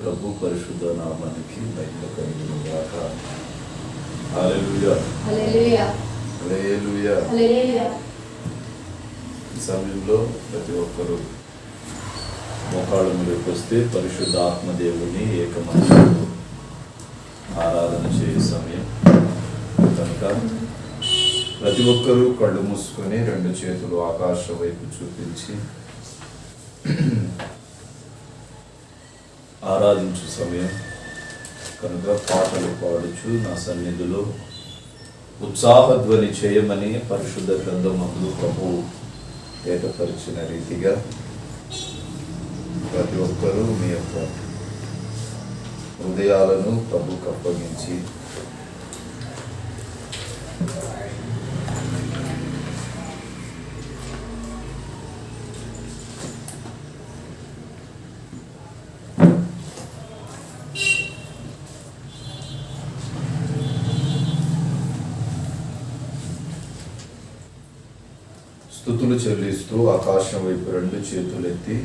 ప్రభు పరిశుద్ధ నామానికి మహిమ కలుగును గాక. హల్లెలూయా హల్లెలూయా హల్లెలూయా హల్లెలూయా. ఈ సమయంలో ప్రతి ఒక్కరూ మోకాళ్ళ మీదకి వస్తే పరిశుద్ధ ఆత్మదేవుని ఏకమంత్రంతో ఆరాధన చేసే సమయం కనుక ప్రతి ఒక్కరూ కళ్ళు మూసుకొని రెండు చేతులు ఆకాశం వైపు చూపించి ఆరాధించు సమయం కనుక పాటలు పాడుచు నా సన్నిధిలో ఉత్సాహధ్వని చేయమని పరిశుద్ధ గ్రంథమందు ప్రభువు ఏర్పరిచిన రీతిగా ప్రతి ఒక్కరూ మీ యొక్క హృదయాలను ప్రభుకు అప్పగించి స్తుతులు చెల్లిస్తూ ఆకాశం వైపు రెండు చేతులెత్తి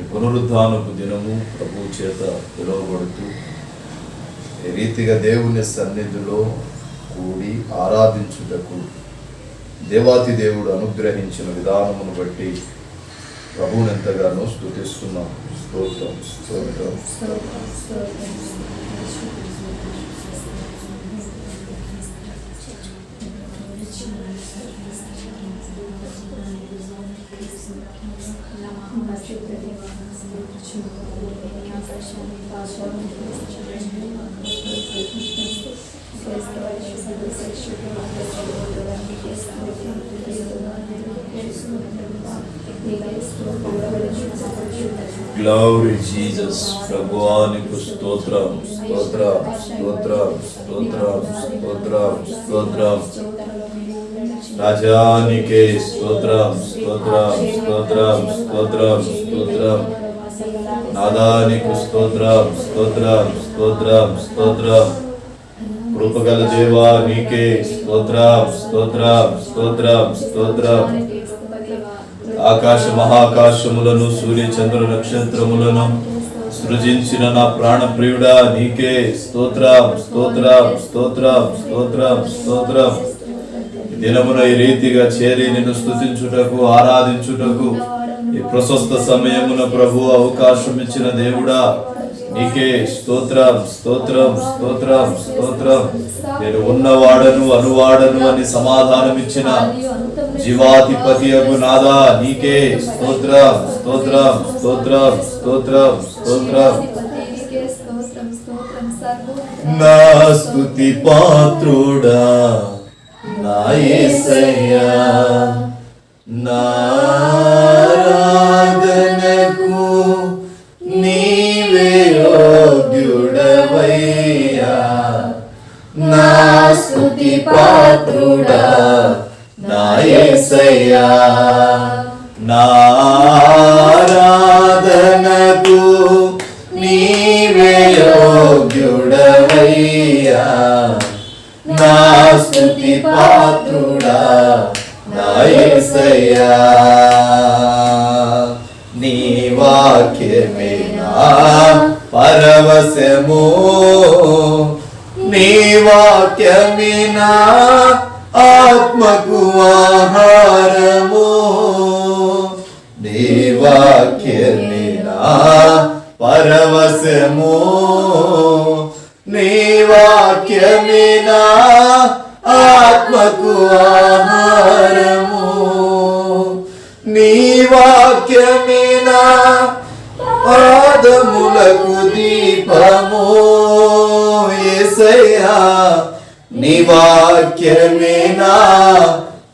పునరుద్ధానపు దినము ప్రభు చేత పిలువబడుతూ ఈ రీతిగా దేవుని సన్నిధిలో కూడి ఆరాధించుటకు దేవాతి దేవుడు అనుగ్రహించిన విధానమును బట్టి ప్రభువుని ఎంతగానో స్తుతిస్తున్నాం. స్తోత్రం స్తోత్రం. Glory Jesus, ప్రభువానికి స్తోత్రం స్తోత్రం స్తోత్రం స్తోత్రం స్తోత్రం స్తోత్రం. రాజానికే స్తోత్రం స్తోత్రం స్తోత్రం స్తోత్రం స్తోత్రం. నాదానికి స్తోత్రం స్తోత్రం స్తోత్రం స్తోత్రం. కృపగల దేవా నీకే స్తోత్రం స్తోత్రం స్తోత్రం స్తోత్రం. ఆకాశ మహాకాశములను సూర్య చంద్ర నక్షత్రములను సృజించిన నా ప్రాణ ప్రియుడా నీకే స్తోత్రం స్తోత్రం స్తోత్రం స్తోత్రం స్తోత్రం. దినమున ఈ రీతిగా చేరి నిన్ను స్తుతించుటకు ఆరాధించుటకు ఈ ప్రశస్త సమయమున ప్రభు అవకాశం ఇచ్చిన దేవుడా నీకే స్తోత్రం స్తోత్రం స్తోత్రం స్తోత్రం. నేను ఉన్నవాడను అనువాడను అని సమాధానం ఇచ్చిన జీవాధిపతి అగు నాదా నీకే స్తోత్రం స్తోత్రం స్తోత్రం స్తోత్రం స్తోత్రం. నా స్తుతి పాత్రుడా నా యేసయ్యా నారాధనకు నీవే యోగ్యుడవయ్యా. నా స్తుతి పాత్రుడా నా యేసయ్యా నారాధనకు నీవే యోగ్యుడవయ్యా. నా స్తుతి పాత్రుడా నా యేసయ్యా. నీ వాక్యమే నా పరవశము, నీ వాక్యమే నా ఆత్మకు ఆహారము. నీ వాక్యమే నా పరవశము, నీ వాక్యమే నా ఆత్మకు ఆహారము. నీ వాక్యమే నా పాదములకు దీపము. యేసయ్యా నీ వాక్యమే నా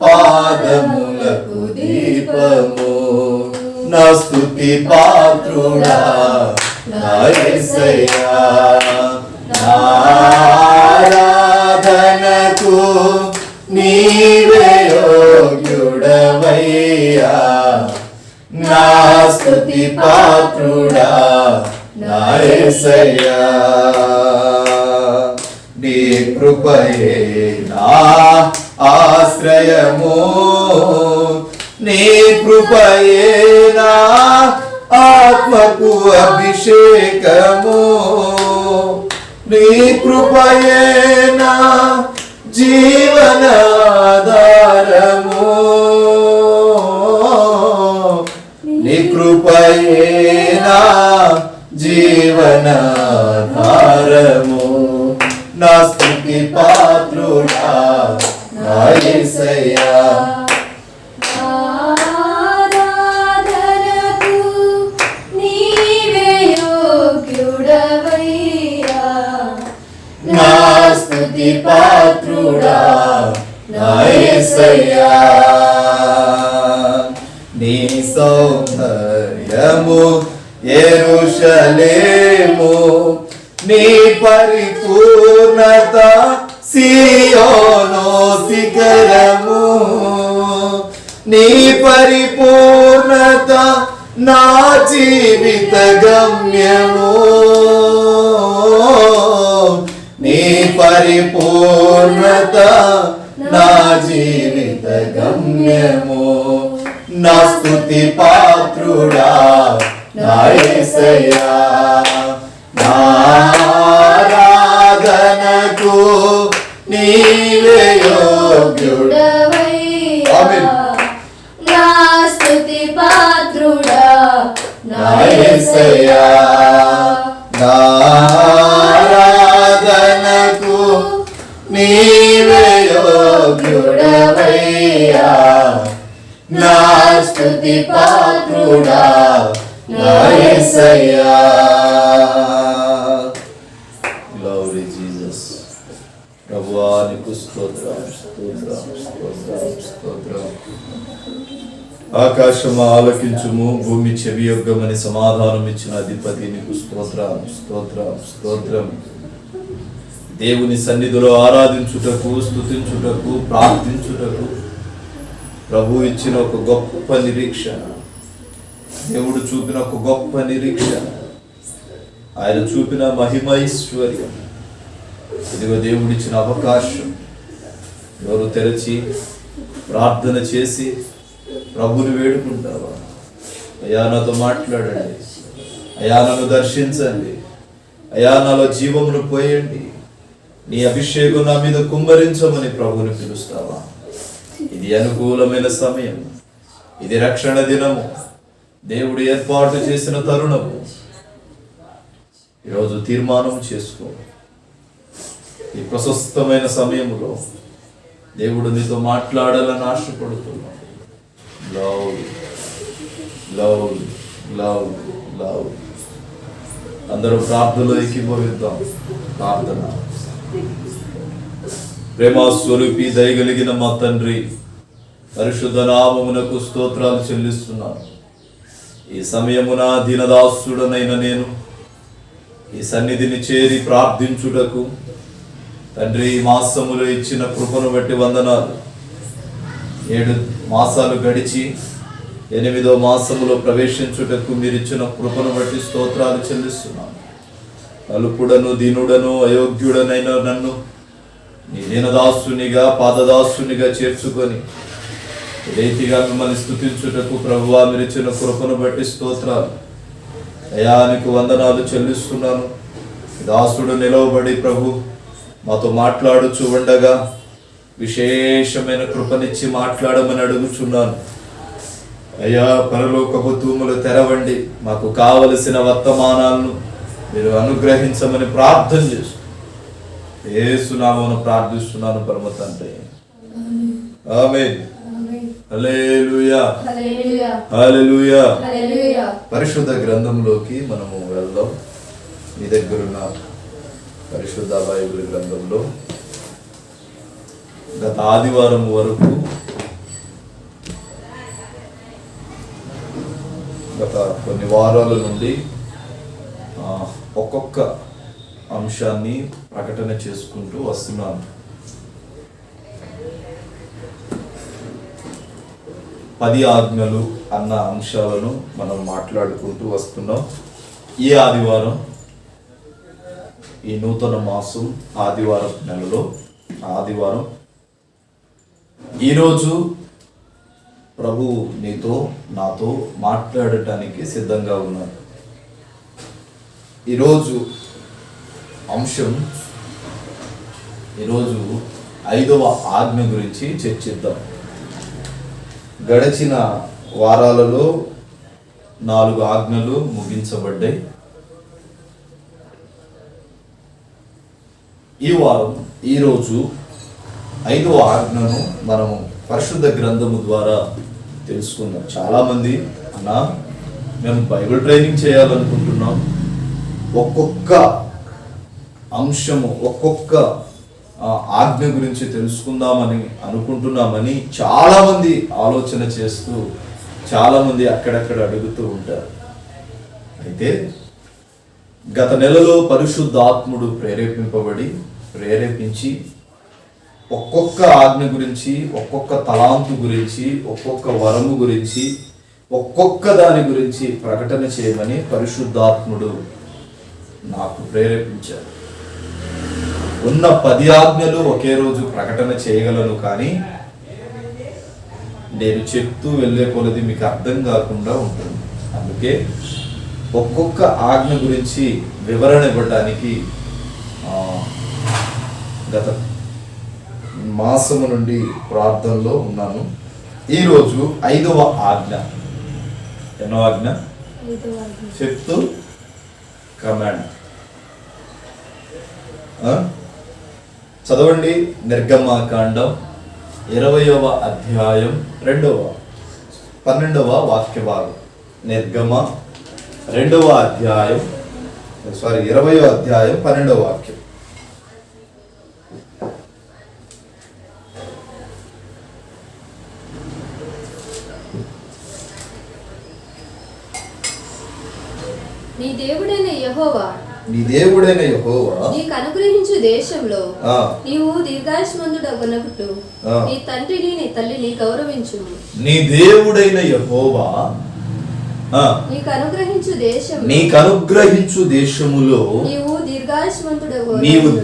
పాదములకు దీపము. నా స్తుతి పాత్రుడా నా యేసయ్యా నారాధనకు నీవే యోగ్యుడవయ్యా. నా స్తుతి పాత్రుడా నా యేసయ్యా. నీ కృపయే నా ఆశ్రయము, నీ కృపయే నా ఆత్మకు అభిషేకము, నీ కృపయే నా జీవనాధారము, నీ కృపయే నా జీవనాధారము. నా స్తుతి పాత్రుడా నా యేసయ్యా, నా స్తుతి పాత్రుడా నా యేసయ్యా. నీ సౌందర్యము యెరూషలేము, నీ పరిపూర్ణత సీయోను శిఖరము, నీ పరిపూర్ణత నా జీవిత గమ్యము, నీ పరిపూర్ణత నా జీవిత గమ్యము. నా స్తుతి పాత్రుడా నా యేసయ్యా, నా ఆరాధనకు నీవే యోగ్యుడవయ్యా. నా స్తుతి పాత్రుడా నా యేసయ్యా, నా ఆరాధనకు నీవే యోగ్యుడవయ్యా. నా స్తుతి పాత్రుడా నా యేసయ్యా. Glory Jesus. ప్రభువా నీకు స్తోత్రం, స్తోత్రం, స్తోత్రం, స్తోత్రం. ఆకాశము ఆలకించుము, భూమి చెవి యొగ్గమని సమాధానం ఇచ్చిన అధిపతి నీకు స్తోత్రం, స్తోత్రం, స్తోత్రం. దేవుని సన్నిధిలో ఆరాధించుటకు, స్తుతించుటకు, ప్రార్థించుటకు ప్రభు ఇచ్చిన ఒక గొప్ప నిరీక్షణ, దేవుడు చూపిన ఒక గొప్ప నిరీక్షణ, ఆయన చూపిన మహిమైశ్వర్యం, ఇదిగో దేవుడిచ్చిన అవకాశం. ఎవరు తెరచి ప్రార్థన చేసి ప్రభుని వేడుకుంటావా? అయ్యా నాతో మాట్లాడండి, అయ్యా నన్ను దర్శించండి, అయ్యా నాలో జీవమును పోయండి, నీ అభిషేకం నా మీద కుమ్మరించమని ప్రభుని పిలుస్తావా? ఇది అనుకూలమైన సమయం, ఇది రక్షణ దినము, దేవుడు ఏర్పాటు చేసిన తరుణము. ఈరోజు తీర్మానం చేసుకో. ఈ ప్రశస్తమైన సమయంలో దేవుడు నీతో మాట్లాడాలని ఆశపడుతున్నాడు. Love love love love. అందరూ ప్రార్థనలో ఏకీభవిద్దాం. ప్రార్థన. ప్రేమ స్వరూపి దయగలిగిన మా తండ్రి, పరిశుద్ధ నామమునకు స్తోత్రాలు చెల్లిస్తున్నాను. ఈ సమయమున దీనదాసుడనైన నేను ఈ సన్నిధిని చేరి ప్రార్థించుటకు తండ్రి ఈ మాసములో ఇచ్చిన కృపను బట్టి వందనాలు. 7 మాసాలు గడిచి 8వ మాసములో ప్రవేశించుటకు మీరు ఇచ్చిన కృపను బట్టి స్తోత్రాలు చెల్లిస్తున్నాను. అల్పుడను దీనుడను అయోగ్యుడనైన నన్ను నీ దీనదాసునిగా పాదదాసునిగా చేర్చుకొని రీతిగా మిమ్మల్ని స్తుతించుటకు ప్రభువా మీరు ఇచ్చిన కృపను బట్టి స్తోత్రాలు. దయానికి వందనాలు చెల్లిస్తున్నాను. దాసుడు నిలవబడి ప్రభు మాతో మాట్లాడుచు ఉండగా విశేషమైన కృపనిచ్చి మాట్లాడమని అడుగుచున్నాను. అయ్యా, పరలోకపు తూములు తెరవండి, మాకు కావలసిన వర్తమానాలను మీరు అనుగ్రహించమని ప్రార్థన చేస్తూ యేసు నామమున ప్రార్థిస్తున్నాను పరమ తండ్రి. ఆమేన్. హల్లెలూయా, హల్లెలూయా. పరిశుద్ధ గ్రంథంలోకి మనము వెళ్దాం. మీ దగ్గరున్న పరిశుద్ధ బైబిల్ గ్రంథంలో గత ఆదివారం వరకు గత కొన్ని వారాల నుండి ఒక్కొక్క అంశాన్ని ప్రకటన చేసుకుంటూ వస్తున్నాను. 10 ఆజ్ఞలు అన్న అంశాలను మనం మాట్లాడుకుంటూ వస్తున్నాం. ఈ ఆదివారం, ఈ నూతన మాసం ఆదివారం నెలలో ఆదివారం, ఈరోజు ప్రభు నీతో నాతో మాట్లాడటానికి సిద్ధంగా ఉన్నారు. ఈరోజు అంశం, ఈరోజు 5వ ఆజ్ఞ గురించి చర్చిద్దాం. గడిచిన వారాలలో 4 ఆజ్ఞలు ముగించబడ్డాయి. ఈరోజు 5వ ఆజ్ఞను మనము పరిశుద్ధ గ్రంథము ద్వారా తెలుసుకుందాం. చాలామంది అన్నా మేము బైబిల్ ట్రైనింగ్ చేయాలనుకుంటున్నాం, ఒక్కొక్క అంశము ఒక్కొక్క ఆజ్ఞ గురించి తెలుసుకుందామని అనుకుంటున్నామని చాలామంది ఆలోచన చేస్తూ చాలామంది అక్కడక్కడ అడుగుతూ ఉంటారు. అయితే గత నెలలో పరిశుద్ధాత్ముడు ప్రేరేపించి ఒక్కొక్క ఆజ్ఞ గురించి, ఒక్కొక్క తలాంతు గురించి, ఒక్కొక్క వరము గురించి, ఒక్కొక్క దాని గురించి ప్రకటన చేయమని పరిశుద్ధాత్ముడు నాకు ప్రేరేపించారు. ఉన్న 10 ఆజ్ఞలు ఒకే రోజు ప్రకటన చేయగలను, కానీ నేను చెప్తూ వెళ్ళే కొలది మీకు అర్థం కాకుండా ఉంటుంది. అందుకే ఒక్కొక్క ఆజ్ఞ గురించి వివరణ ఇవ్వడానికి గత మాసము నుండి ప్రార్థనలో ఉన్నాను. ఈరోజు 5వ ఆజ్ఞ. ఎన్నో ఆజ్ఞ? 5th command. చదవండి. నిర్గమకాండం 20వ అధ్యాయం 12వ వాక్య భాగం. నిర్గమ 20వ అధ్యాయం 12వ వాక్యం. నీ దేవుడైన యెహోవా నీకు అనుగ్రహించు దేశంలో నీవు దీర్ఘాయుష్మంతుడగునట్లు నీ తండ్రిని నీ తల్లిని గౌరవించు. నీ దేవుడైన యెహోవా నీకు అనుగ్రహించు దేశములో నీవు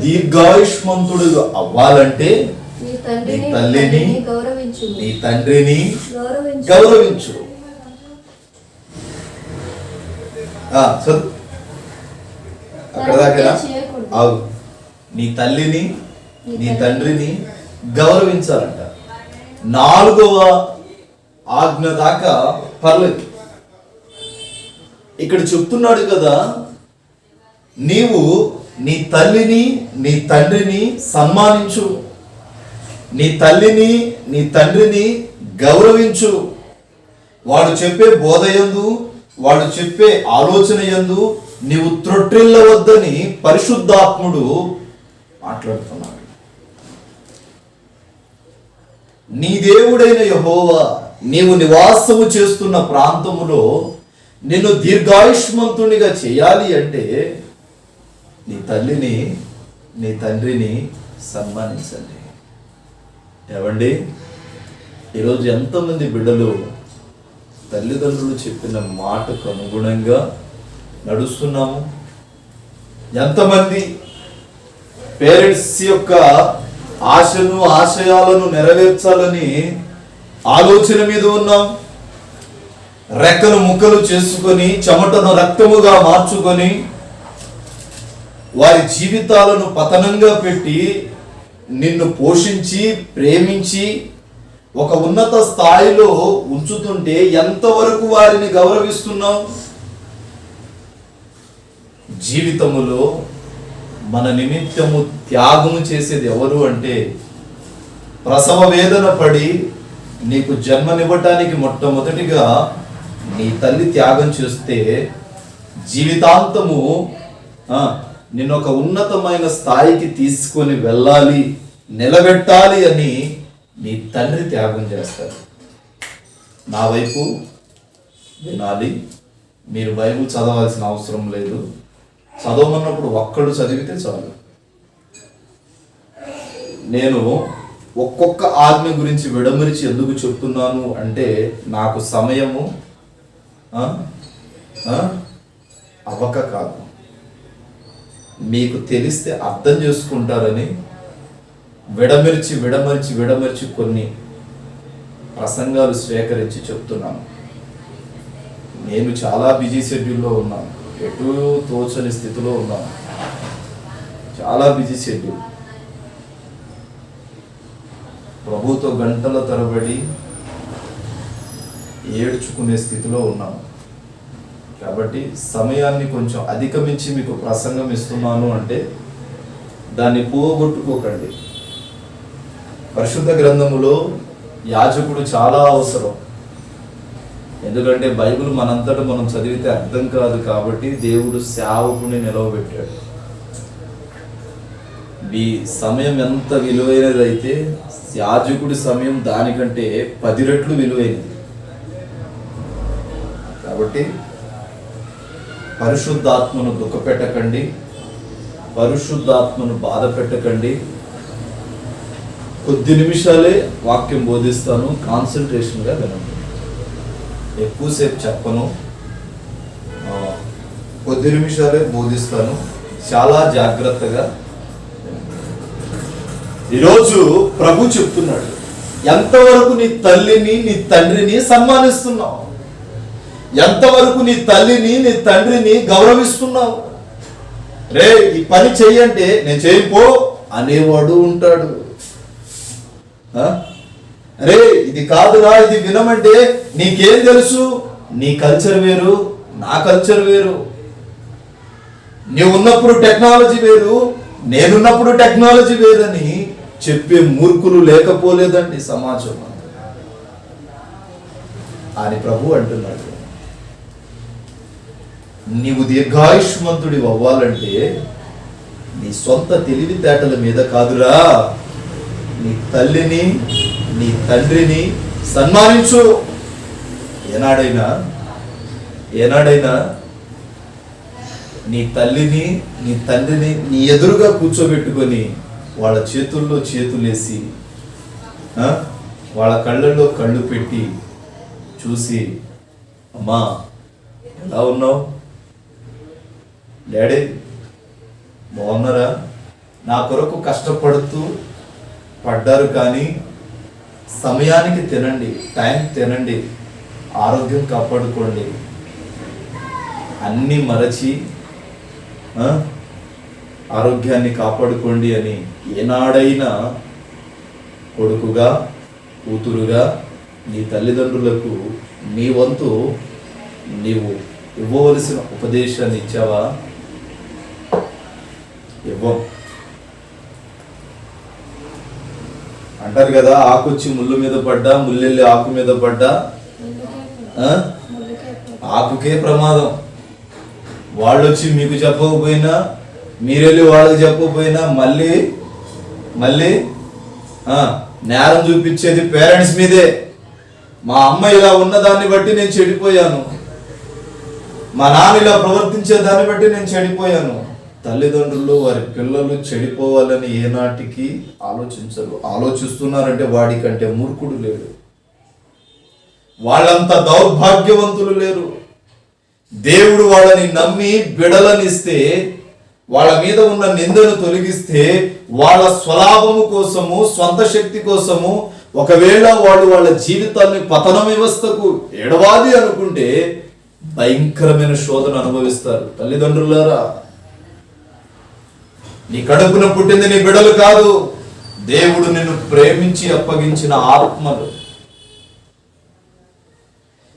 దీర్ఘాయుష్మంతుడు అవ్వాలంటే నీ తల్లిని గౌరవించు. నీ తండ్రిని గౌరవించు. అక్కడ దాకా నీ తల్లిని నీ తండ్రిని గౌరవించాలంట. 4వ ఆజ్ఞ దాకా పర్లేదు. ఇక్కడ చెప్తున్నాడు కదా, నీవు నీ తల్లిని నీ తండ్రిని సన్మానించు, నీ తల్లిని నీ తండ్రిని గౌరవించు. వాడు చెప్పే బోధ యందు, వాడు చెప్పే ఆలోచన యందు నీవు త్రొట్టిల్లవద్దని పరిశుద్ధాత్ముడు మాట్లాడుతున్నాడు. నీ దేవుడైన యెహోవా నీవు నివాసము చేస్తున్న ప్రాంతములో నిన్ను దీర్ఘాయుష్మంతునిగా చేయాలి అంటే నీ తల్లిని నీ తండ్రిని సన్మానించండి. ఏవండి, ఈరోజు ఎంతమంది బిడ్డలు తల్లిదండ్రులు చెప్పిన మాటకు అనుగుణంగా నడుస్తున్నాము? ఎంతమంది పేరెంట్స్ యొక్క ఆశను ఆశయాలను నెరవేర్చాలని ఆలోచన మీద ఉన్నాం? రెక్కలు ముక్కలు చేసుకొని చెమటను రక్తముగా మార్చుకొని వారి జీవితాలను పతనంగా పెట్టి నిన్ను పోషించి ప్రేమించి ఒక ఉన్నత స్థాయిలో ఉంచుతుంటే ఎంతవరకు వారిని గౌరవిస్తున్నావు? జీవితములో మన నిమిత్తము త్యాగము చేసేది ఎవరు అంటే, ప్రసవ వేదన పడి నీకు జన్మనివ్వటానికి మొట్టమొదటిగా నీ తల్లి త్యాగం చేస్తే జీవితాంతము నిన్ను ఒక ఉన్నతమైన స్థాయికి తీసుకొని వెళ్ళాలి, నిలబెట్టాలి అని నీ తండ్రి త్యాగం చేస్తారు. నా వైపు వినాలి. మీరు బైబిల్ చదవాల్సిన అవసరం లేదు. చదవమన్నప్పుడు ఒక్కడు చదివితే చాలు. నేను ఒక్కొక్క ఆజ్ఞ గురించి విడమరిచి ఎందుకు చెప్తున్నాను అంటే, నాకు సమయము అవ్వక కాదు, మీకు తెలిస్తే అర్థం చేసుకుంటారని విడమరిచి కొన్ని ప్రసంగాలు స్వీకరించి చెప్తున్నాను. నేను చాలా బిజీ షెడ్యూల్లో ఉన్నాను, ఎటు తోచని స్థితిలో ఉన్నాను, చాలా బిజీ షెడ్యూల్. ప్రభుతో గంటల తరబడి ఏడ్చుకునే స్థితిలో ఉన్నాను. కాబట్టి సమయాన్ని కొంచెం అధిగమించి మీకు ప్రసంగం ఇస్తున్నాను అంటే దాన్ని పోగొట్టుకోకండి. పరిశుద్ధ గ్రంథములో యాజకుడు చాలా అవసరం. ఎందుకంటే బైబిల్ మనంతటా మనం చదివితే అర్థం కాదు కాబట్టి దేవుడు సేవకుని నిలవబెట్టాడు. మీ సమయం ఎంత విలువైనదైతే యాజకుడి సమయం దానికంటే 10 రెట్లు విలువైనది. కాబట్టి పరిశుద్ధాత్మను దుఃఖపెట్టకండి, పరిశుద్ధాత్మను బాధ పెట్టకండి. కొద్ది నిమిషాలే వాక్యం బోధిస్తాను, కాన్సన్ట్రేషన్గా వినండి. ఎక్కువసేపు చెప్పను, కొద్ది నిమిషాలే బోధిస్తాను, చాలా జాగ్రత్తగా. ఈరోజు ప్రభు చెప్తున్నాడు, ఎంతవరకు నీ తల్లిని నీ తండ్రిని సన్మానిస్తున్నావు, ఎంతవరకు నీ తల్లిని నీ తండ్రిని గౌరవిస్తున్నావు. రే ఈ పని చెయ్యంటే నేను చేయపో అనేవాడు ఉంటాడు. అరే ఇది కాదురా, ఇది వినమంటే నీకేం తెలుసు, నీ కల్చర్ వేరు, నా కల్చర్ వేరు. నీవు ఉన్నప్పుడు టెక్నాలజీ వేరు, నేనున్నప్పుడు టెక్నాలజీ వేరని చెప్పే మూర్ఖులు లేకపోలేదండి సమాజం అని ప్రభు అంటున్నాడు. నీవు దీర్ఘాయుష్మంతుడి అవ్వాలంటే నీ సొంత తెలివితేటల మీద కాదురా, నీ తల్లిని నీ తండ్రిని సన్మానించు. ఏనాడైనా నీ తల్లిని నీ తండ్రిని నీ ఎదురుగా కూర్చోబెట్టుకొని వాళ్ళ చేతుల్లో చేతులేసి వాళ్ళ కళ్ళల్లో కళ్ళు పెట్టి చూసి, అమ్మా ఎలా ఉన్నావు, డాడీ బాగున్నారా, నా కొరకు కష్టపడుతూ పడ్డారు కానీ సమయానికి తినండి, టైం తినండి, ఆరోగ్యం కాపాడుకోండి, అన్నీ మరచి ఆరోగ్యాన్ని కాపాడుకోండి అని ఏనాడైనా కొడుకుగా కూతురుగా నీ తల్లిదండ్రులకు నీ వంతు నీవు ఇవ్వవలసిన ఉపదేశాన్ని ఇచ్చావా? ఇవ్వం. అంటారు కదా, ఆకొచ్చి ముళ్ళు మీద పడ్డా, ముల్లెళ్ళి ఆకు మీద పడ్డా ఆకుకే ప్రమాదం. వాళ్ళు వచ్చి మీకు చెప్పకపోయినా, మీరెళ్ళి వాళ్ళకి చెప్పకపోయినా మళ్ళీ నేరం చూపించేది పేరెంట్స్ మీదే. మా అమ్మ ఇలా ఉన్నదాన్ని బట్టి నేను చెడిపోయాను, మా నాన్న ఇలా ప్రవర్తించే దాన్ని బట్టి నేను చెడిపోయాను. తల్లిదండ్రులు వారి పిల్లలు చెడిపోవాలని ఏనాటికి ఆలోచించరు. ఆలోచిస్తున్నారంటే వాడికంటే మూర్ఖుడు లేడు, వాళ్ళంత దౌర్భాగ్యవంతులు లేరు. దేవుడు వాళ్ళని నమ్మి బిడలనిస్తే, వాళ్ళ మీద ఉన్న నిందను తొలగిస్తే, వాళ్ళ స్వలాభము కోసము స్వంత శక్తి కోసము ఒకవేళ వాళ్ళు వాళ్ళ జీవితాన్ని పతన వ్యవస్థకు ఎడవాలి అనుకుంటే భయంకరమైన శోధన అనుభవిస్తారు. తల్లిదండ్రులారా, నీ కడుపున పుట్టింది నీ బిడలు కాదు, దేవుడు నిన్ను ప్రేమించి అప్పగించిన ఆత్మలు.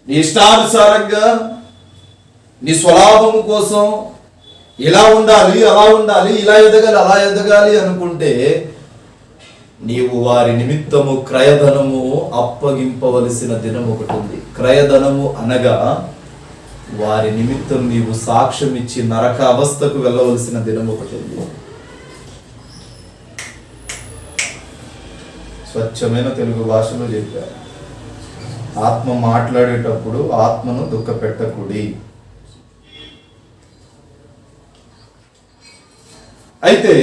నీ ఇష్టానుసారంగా నీ స్వలాభము కోసం ఇలా ఉండాలి, అలా ఉండాలి, ఇలా ఎదగాలి, అలా ఎదగాలి అనుకుంటే నీవు వారి నిమిత్తము క్రయధనము అప్పగింపవలసిన దినం ఒకటి ఉంది. క్రయధనము అనగా వారి నిమిత్తం నీవు సాక్ష్యం ఇచ్చి నరక అవస్థకు వెళ్ళవలసిన దినం ఒకటి ఉంది. స్వచ్ఛమైన తెలుగు భాషలో చెప్పారు, ఆత్మ మాట్లాడేటప్పుడు ఆత్మను దుఃఖపెట్టకుడి. అయితే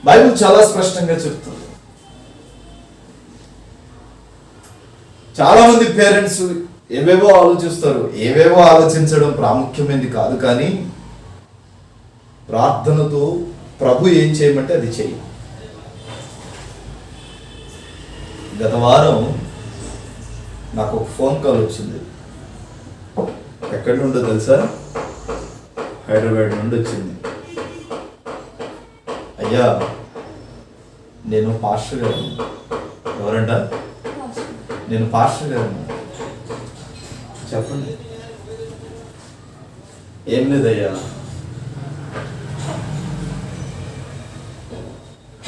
బైబిల్ చాలా స్పష్టంగా చెప్తుంది. చాలా మంది పేరెంట్స్ ఏవేవో ఆలోచిస్తారు. ఏవేవో ఆలోచించడం ప్రాముఖ్యమైనది కాదు, కానీ ప్రార్థనతో ప్రభు ఏం చేయమంటే అది చెయ్యి. గత వారం నాకు ఒక ఫోన్ కాల్ వచ్చింది. ఎక్కడి నుండో తెలుసా? హైదరాబాద్ నుండి వచ్చింది. అయ్యా, నేను పాస్టర్ గారిని. ఎవరంట? నేను పాస్టర్ గారిని. చెప్పండి. ఏం లేదయ్యా,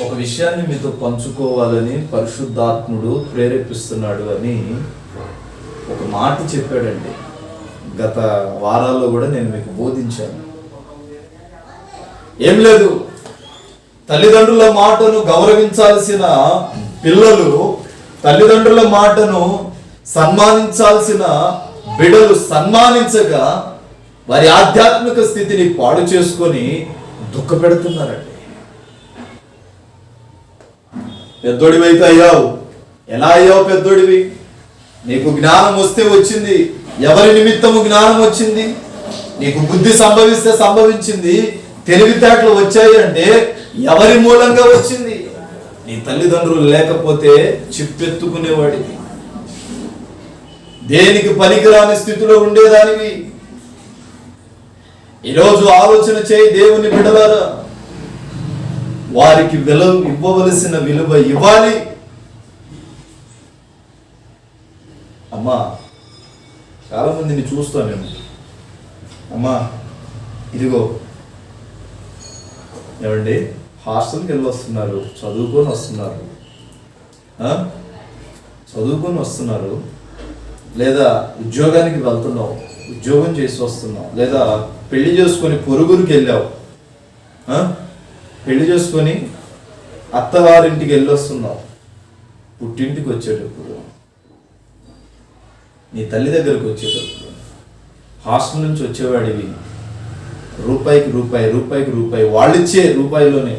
ఒక విషయాన్ని మీతో పంచుకోవాలని పరిశుద్ధాత్ముడు ప్రేరేపిస్తున్నాడు అని ఒక మాట చెప్పాడండి. గత వారాల్లో కూడా నేను మీకు బోధించాను. ఏం లేదు, తల్లిదండ్రుల మాటను గౌరవించాల్సిన పిల్లలు, తల్లిదండ్రుల మాటను సన్మానించాల్సిన బిడ్డలు సన్మానించగా వారి ఆధ్యాత్మిక స్థితిని పాడు చేసుకొని దుఃఖపెడుతున్నారండి. పెద్దోడివైతే అయ్యావు. ఎలా అయ్యావు పెద్దోడివి? నీకు జ్ఞానం వస్తే వచ్చింది. ఎవరి నిమిత్తము జ్ఞానం వచ్చింది? నీకు బుద్ధి సంభవిస్తే సంభవించింది. తెలివితేటలు వచ్చాయి అంటే ఎవరి మూలంగా వచ్చింది? నీ తల్లిదండ్రులు లేకపోతే చిప్పెత్తుకునేవాడివి, దేనికి పనికిరాని స్థితిలో ఉండేదానివి. ఈరోజు ఆలోచన చేయి దేవుని బిడ్డలారా, వారికి ఇవ్వవలసిన విలువ ఇవ్వాలి. అమ్మా, చాలా మందిని చూస్తాను నేను. అమ్మా ఇదిగో, ఏమండి, హాస్టల్కి వెళ్ళి వస్తున్నారు, చదువుకొని వస్తున్నారు, లేదా ఉద్యోగానికి వెళ్తున్నావు, ఉద్యోగం చేసి వస్తున్నావు, లేదా పెళ్లి చేసుకొని పొరుగురికి వెళ్ళావు, పెళ్లి చేసుకొని అత్తవారింటికి వెళ్ళి వస్తున్నావు. పుట్టింటికి వచ్చేటప్పుడు, నీ తల్లి దగ్గరకు వచ్చేటప్పుడు, హాస్టల్ నుంచి వచ్చేవాడివి రూపాయికి రూపాయి వాళ్ళిచ్చే రూపాయిలోనే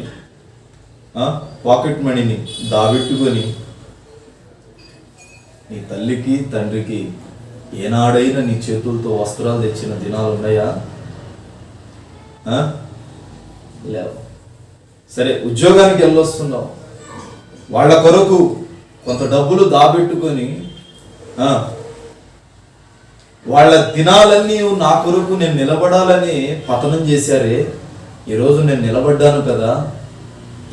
పాకెట్ మనీని దాబెట్టుకొని నీ తల్లికి తండ్రికి ఏనాడైనా నీ చేతులతో వస్త్రాలు తెచ్చిన దినాలు ఉన్నాయా? లేవు. సరే, ఉద్యోగానికి వెళ్ళొస్తున్నావు, వాళ్ళ కొరకు కొంత డబ్బులు దాబెట్టుకొని వాళ్ళ దినాలన్నీ నా కొరకు నేను నిలబడాలని పతనం చేశారే. ఈరోజు నేను నిలబడ్డాను కదా,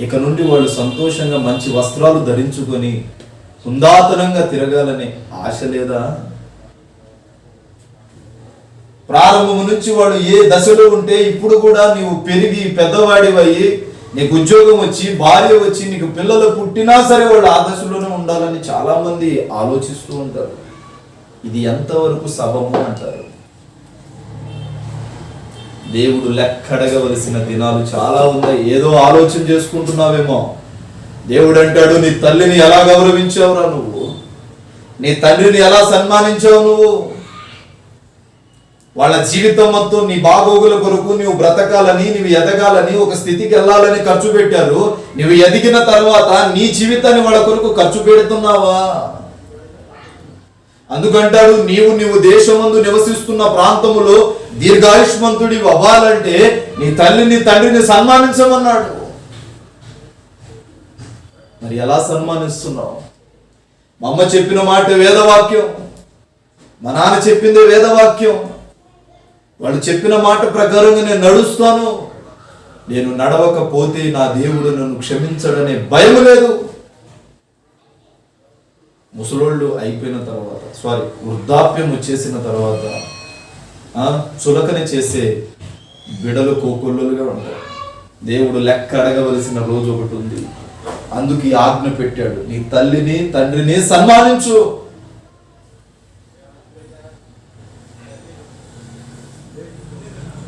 ఇక నుండి వాళ్ళు సంతోషంగా మంచి వస్త్రాలు ధరించుకొని హుందాతనంగా తిరగాలనే ఆశ లేదా? ప్రారంభం నుంచి వాడు ఏ దశలో ఉంటే ఇప్పుడు కూడా నీవు పెరిగి పెద్దవాడివయ్యి నీకు ఉద్యోగం వచ్చి భార్య వచ్చి నీకు పిల్లలు పుట్టినా సరే వాళ్ళు ఆ దశలోనే ఉండాలని చాలా మంది ఆలోచిస్తూ ఉంటారు. ఇది ఎంతవరకు సబము అంటారు? దేవుడు లెక్కడగవలసిన దినాలు చాలా ఉన్నాయి. ఏదో ఆలోచన చేసుకుంటున్నావేమో. దేవుడు అంటాడు, నీ తల్లిని ఎలా గౌరవించావురా నువ్వు? నీ తండ్రిని ఎలా సన్మానించావు నువ్వు? వాళ్ళ జీవితం మొత్తం నీ బాగోగుల కొరకు నువ్వు బ్రతకాలని, నువ్వు ఎదగాలని, ఒక స్థితికి వెళ్ళాలని ఖర్చు పెట్టారు. నువ్వు ఎదిగిన తర్వాత నీ జీవితాన్ని వాళ్ళ కొరకు ఖర్చు పెడుతున్నావా? అందుకంటాడు, నీవు దేశమందు నివసిస్తున్న ప్రాంతములో దీర్ఘాయుష్మంతుడి అవ్వాలంటే నీ తల్లిని తండ్రిని సన్మానించమన్నాడు. మరి ఎలా సన్మానిస్తున్నావు? మా అమ్మ చెప్పిన మాట వేదవాక్యం, మా నాన్న చెప్పిందే వేదవాక్యం. వాళ్ళు చెప్పిన మాట ప్రకారంగా నేను నడుస్తాను. నేను నడవకపోతే నా దేవుడు నన్ను క్షమించడనే భయం లేదు. ముసలోళ్ళు అయిపోయిన తర్వాత, వృద్ధాప్యం వచ్చేసిన తర్వాత చులకన చేసే బిడలు కోకొల్లుగా ఉంటారు. దేవుడు లెక్క అడగవలసిన రోజు ఒకటి ఉంది. అందుకు ఆజ్ఞ పెట్టాడు, నీ తల్లిని తండ్రిని సన్మానించు.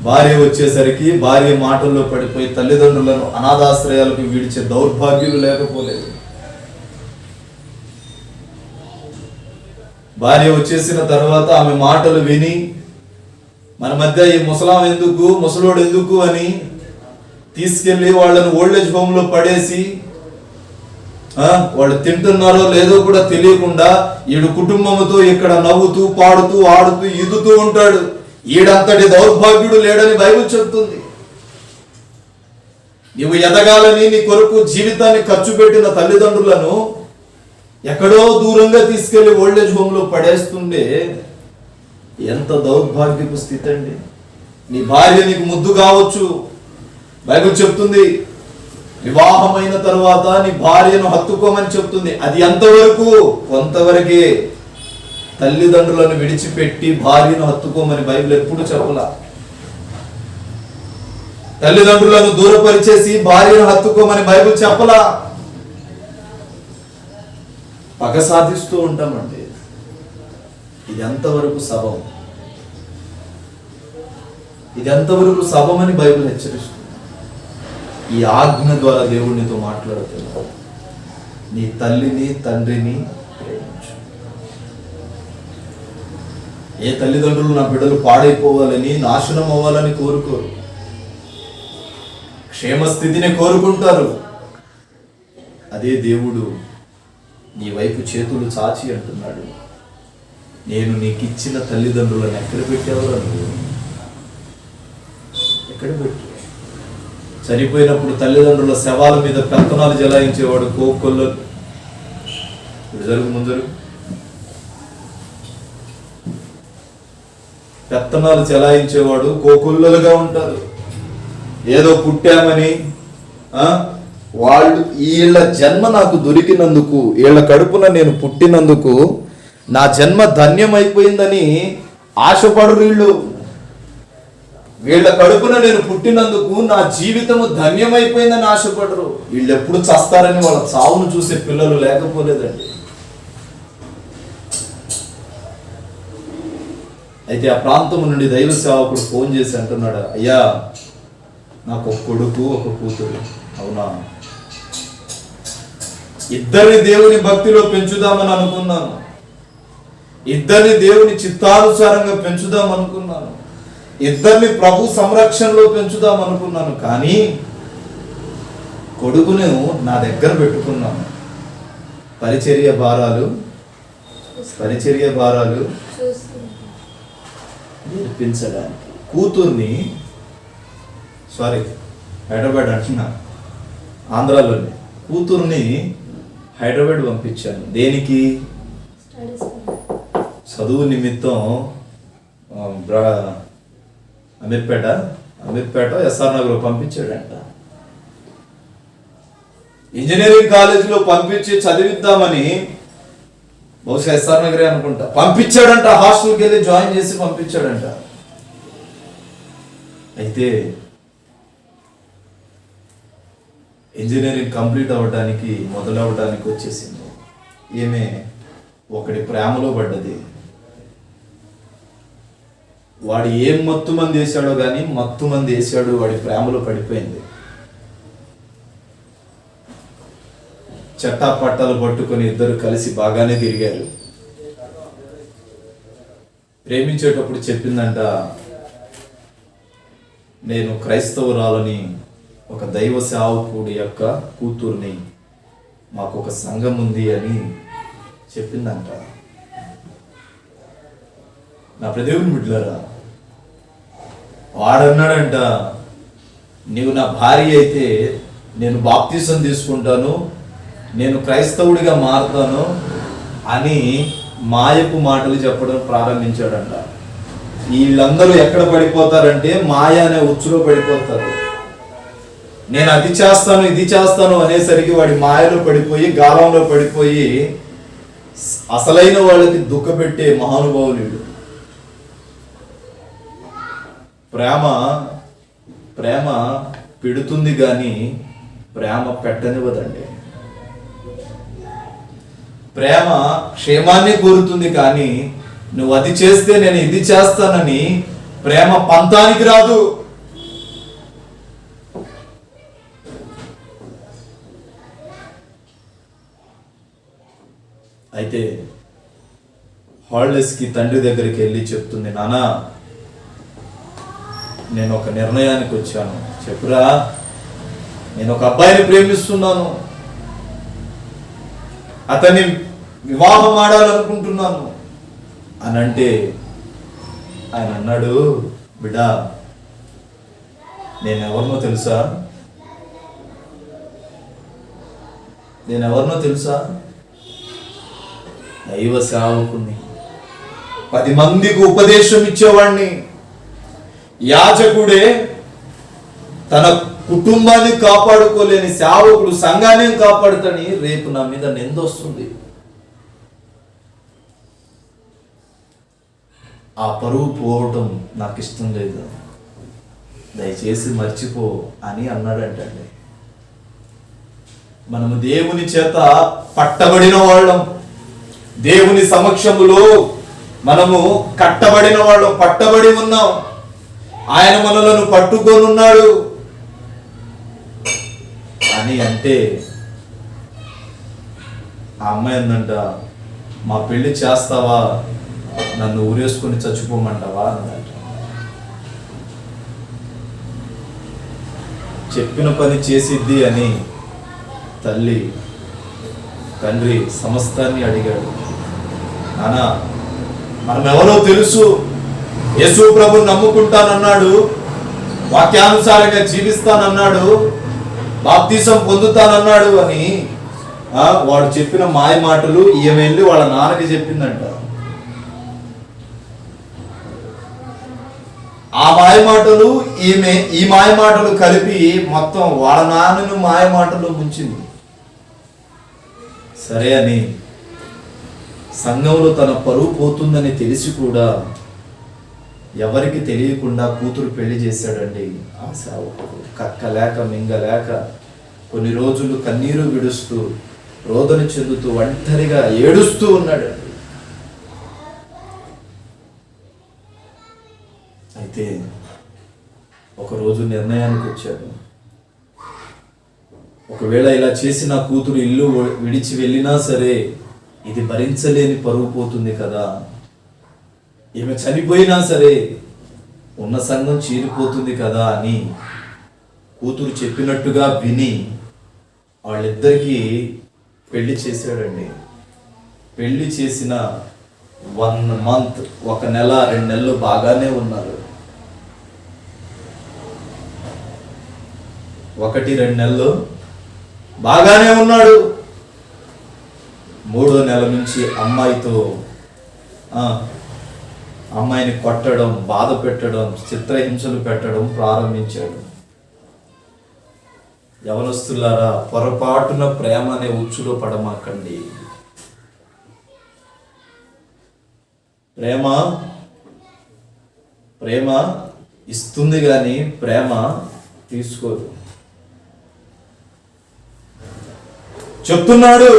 భార్య వచ్చేసరికి భార్య మాటల్లో పడిపోయి తల్లిదండ్రులను అనాథాశ్రయాలకు విడిచే దౌర్భాగ్యులు లేకపోలేదు. భార్య వచ్చేసిన తర్వాత ఆమె మాటలు విని మన మధ్య ఈ ముసలోడు ఎందుకు అని తీసుకెళ్లి వాళ్ళని ఓల్డేజ్ హోమ్ లో పడేసి వాళ్ళు తింటున్నారో లేదో కూడా తెలియకుండా ఈడు కుటుంబంతో ఇక్కడ నవ్వుతూ పాడుతూ ఆడుతూ ఈదుతూ ఉంటాడు. ఈడంతటి దౌర్భాగ్యుడు లేడని బైబిల్ చెప్తుంది. నీవు ఎదగాలని నీ కొరకు జీవితాన్ని ఖర్చు పెట్టిన తల్లిదండ్రులను ఎక్కడో దూరంగా తీసుకెళ్లి ఓల్డేజ్ హోమ్లో పడేస్తుండే ఎంత దౌర్భాగ్యపు స్థితి అండి. నీ భార్య నీకు ముద్దు కావచ్చు, బైబిల్ చెప్తుంది వివాహమైన తరువాత నీ భార్యను హత్తుకోమని చెప్తుంది. అది ఎంతవరకు? కొంతవరకే. తల్లిదండ్రులను విడిచిపెట్టి భార్యను హత్తుకోమని బైబిల్ ఎప్పుడు చెప్పలా. తల్లిదండ్రులను దూరపరిచేసి భార్యను హత్తుకోమని బైబిల్ చెప్పలా. పగ సాధిస్తూ ఉంటామండి. ఇది ఎంతవరకు సబం? ఇది ఎంతవరకు సబమని బైబిల్ హెచ్చరిస్తుంది. ఈ ఆజ్ఞ ద్వారా దేవుడినితో మాట్లాడుతున్నాడు. నీ తల్లిని తండ్రిని ప్రేమించు. ఏ తల్లిదండ్రులు నా బిడ్డలు పాడైపోవాలని, నాశనం అవ్వాలని కోరుకోరు. క్షేమస్థితిని కోరుకుంటారు. అదే దేవుడు నీ వైపు చేతులు చాచి అంటున్నాడు, నేను నీకు ఇచ్చిన తల్లిదండ్రులను ఎక్కడ పెట్టావురా నువ్వు? ఎక్కడ పెట్టు? చనిపోయినప్పుడు తల్లిదండ్రుల శవాల మీద పెత్తనాలు జలాయించేవాడు కోకొల్లలు. ఇప్పుడు జరుగు ముందరు పెత్తనాలు చెలాయించేవాడు కోకొల్లలుగా ఉంటారు. ఏదో పుట్టామని వాళ్ళు వీళ్ళ జన్మ నాకు దొరికినందుకు, వీళ్ళ కడుపున నేను పుట్టినందుకు నా జన్మ ధన్యమైపోయిందని ఆశపడరు వీళ్ళు. వీళ్ళ కడుపున నేను పుట్టినందుకు నా జీవితము ధన్యమైపోయిందని ఆశపడరు. వీళ్ళు ఎప్పుడు చస్తారని వాళ్ళ చావును చూసే పిల్లలు లేకపోలేదండి. అయితే ఆ ప్రాంతం నుండి దైవ సేవకుడు ఫోన్ చేసి అంటున్నాడు, అయ్యా నాకు ఒక కొడుకు ఒక కూతురు. అవునా? ఇద్దరిని దేవుని భక్తిలో పెంచుదామని అనుకున్నాను, ఇద్దరిని దేవుని చిత్తానుసారంగా పెంచుదాం అనుకున్నాను, ఇద్దరిని ప్రభు సంరక్షణలో పెంచుదాం అనుకున్నాను. కానీ కొడుకును నా దగ్గర పెట్టుకున్నాను. పరిచర్య భారాలు నేర్పించడానికి. కూతుర్ని హైదరాబాద్ అంటున్నా, ఆంధ్రాలోని కూతుర్ని హైదరాబాద్ పంపించాను. దేనికి? చదువు నిమిత్తం. అమీర్పేట ఎస్ఆర్ నగర్ పంపించాడంట. ఇంజనీరింగ్ కాలేజీలో పంపించి చదివిద్దామని, బహుశా ఎస్ఆర్ నగరే అనుకుంటా, పంపించాడంట. హాస్టల్కి వెళ్ళి జాయిన్ చేసి పంపించాడంట. అయితే ఇంజనీరింగ్ కంప్లీట్ అవ్వడానికి మొదలవడానికి వచ్చేసింది. ఈమె ఒకటి ప్రేమలో పడ్డది. వాడు ఏం మత్తు మంది వేసాడో కానీ మత్తు మంది వేసాడు, వాడి ప్రేమలో పడిపోయింది. చట్టా పట్టాలు పట్టుకొని ఇద్దరు కలిసి బాగానే తిరిగారు. ప్రేమించేటప్పుడు చెప్పిందంట, నేను క్రైస్తవురాలని, ఒక దైవ సేవకుడి యొక్క కూతుర్ని, మాకు ఒక సంఘం ఉంది అని చెప్పిందంట. నా ప్రదేవుని బిడ్డలారా, వాడన్నాడంట, నీవు నా భార్య అయితే నేను బాప్తిసం తీసుకుంటాను, నేను క్రైస్తవుడిగా మారుతాను అని మాయపు మాటలు చెప్పడం ప్రారంభించాడంట. వీళ్ళందరూ ఎక్కడ పడిపోతారంటే మాయ అనే ఉచ్చులో పడిపోతారు. నేను అది చేస్తాను ఇది చేస్తాను అనేసరికి వాడి మాయలో పడిపోయి, గాలంలో పడిపోయి అసలైన వాళ్ళకి దుఃఖపెట్టే మహానుభావులు. ప్రేమ పెడుతుంది కానీ ప్రేమ పెట్టనివ్వదండి. ప్రేమ క్షేమాన్ని కోరుతుంది కానీ నువ్వు అది చేస్తే నేను ఇది చేస్తానని ప్రేమ పంతానికి రాదు. అయితే హాలిడేస్కి తండ్రి దగ్గరికి వెళ్ళి చెప్తుంది, నానా నేను ఒక నిర్ణయానికి వచ్చాను. చెప్పురా, నేను ఒక అబ్బాయిని ప్రేమిస్తున్నాను, అతన్ని వివాహం ఆడాలనుకుంటున్నాను అని అంటే ఆయన అన్నాడు, బిడ్డా నేనెవరినో తెలుసా? దైవ సేవకుని, 10 మందికి ఉపదేశం ఇచ్చేవాడిని. యాజకుడే తన కుటుంబాన్ని కాపాడుకోలేని సేవకుడు సంఘాన్ని కాపాడుతాని రేపు నా మీద నిందొస్తుంది. ఆ పరువు పోవటం నాకు ఇష్టం లేదు, దయచేసి మర్చిపో అని అన్నాడంటండి. మనము దేవుని చేత పట్టబడిన వాళ్ళం, దేవుని సమక్షములో మనము కట్టబడిన వాళ్ళం, పట్టబడి ఉన్నాం. ఆయన మనలను పట్టుకొని ఉన్నాడు అని అంటే ఆ అమ్మాయి అందంట, మా పెళ్లి చేస్తావా, నన్ను ఊరేసుకొని చచ్చిపోమంటావా అన్నదంట. చెప్పిన పని చేసిద్ది అని తండ్రి సమస్తాన్ని అడిగాడు. నానా, మనం ఎవరో తెలుసు, యేసు ప్రభు నమ్ముకుంటానన్నాడు, వాక్యానుసారంగా జీవిస్తానన్నాడు, బాప్తిసం పొందుతానన్నాడు అని వాడు చెప్పిన మాయ మాటలు ఈమె వెళ్ళి వాళ్ళ నాన్నకి చెప్పిందంట. ఆ మాయ మాటలు ఈ మాయ మాటలు కలిపి మొత్తం వాళ్ళ నాన్నను మాయ మాటలు ముంచింది. సరే అని సంఘంలో తన పరువు పోతుందని తెలిసి కూడా ఎవరికి తెలియకుండా కూతురు పెళ్లి చేశాడండి. ఆ సేవకుడు కక్కలేక మింగలేక కొన్ని రోజులు కన్నీరు విడుస్తూ రోదన చెందుతూ ఒంటరిగా ఏడుస్తూ ఉన్నాడండి. అయితే ఒకరోజు నిర్ణయానికి వచ్చాడు, ఒకవేళ ఇలా చేసి నా కూతురు ఇల్లు విడిచి వెళ్ళినా సరే ఇది భరించలేని పరువు పోతుంది కదా, ఈమె చనిపోయినా సరే ఉన్న సంఘం చీలిపోతుంది కదా అని కూతురు చెప్పినట్టుగా విని వాళ్ళిద్దరికీ పెళ్లి చేశాడండి. పెళ్లి చేసిన 1 మంత్, 1 నెల 2 నెలలు బాగానే ఉన్నారు. 1-2 నెలలు బాగానే ఉన్నాడు. 3వ నెల నుంచి అమ్మాయిని కొట్టడం, బాధ పెట్టడం, చిత్రహింసలు పెట్టడం ప్రారంభించాడు. యవనస్తులారా, పొరపాటున ప్రేమ అనే ఉచ్చులో పడమాకండి. ప్రేమ ఇస్తుంది కానీ ప్రేమ తీసుకోదు. చెప్తున్నాడు,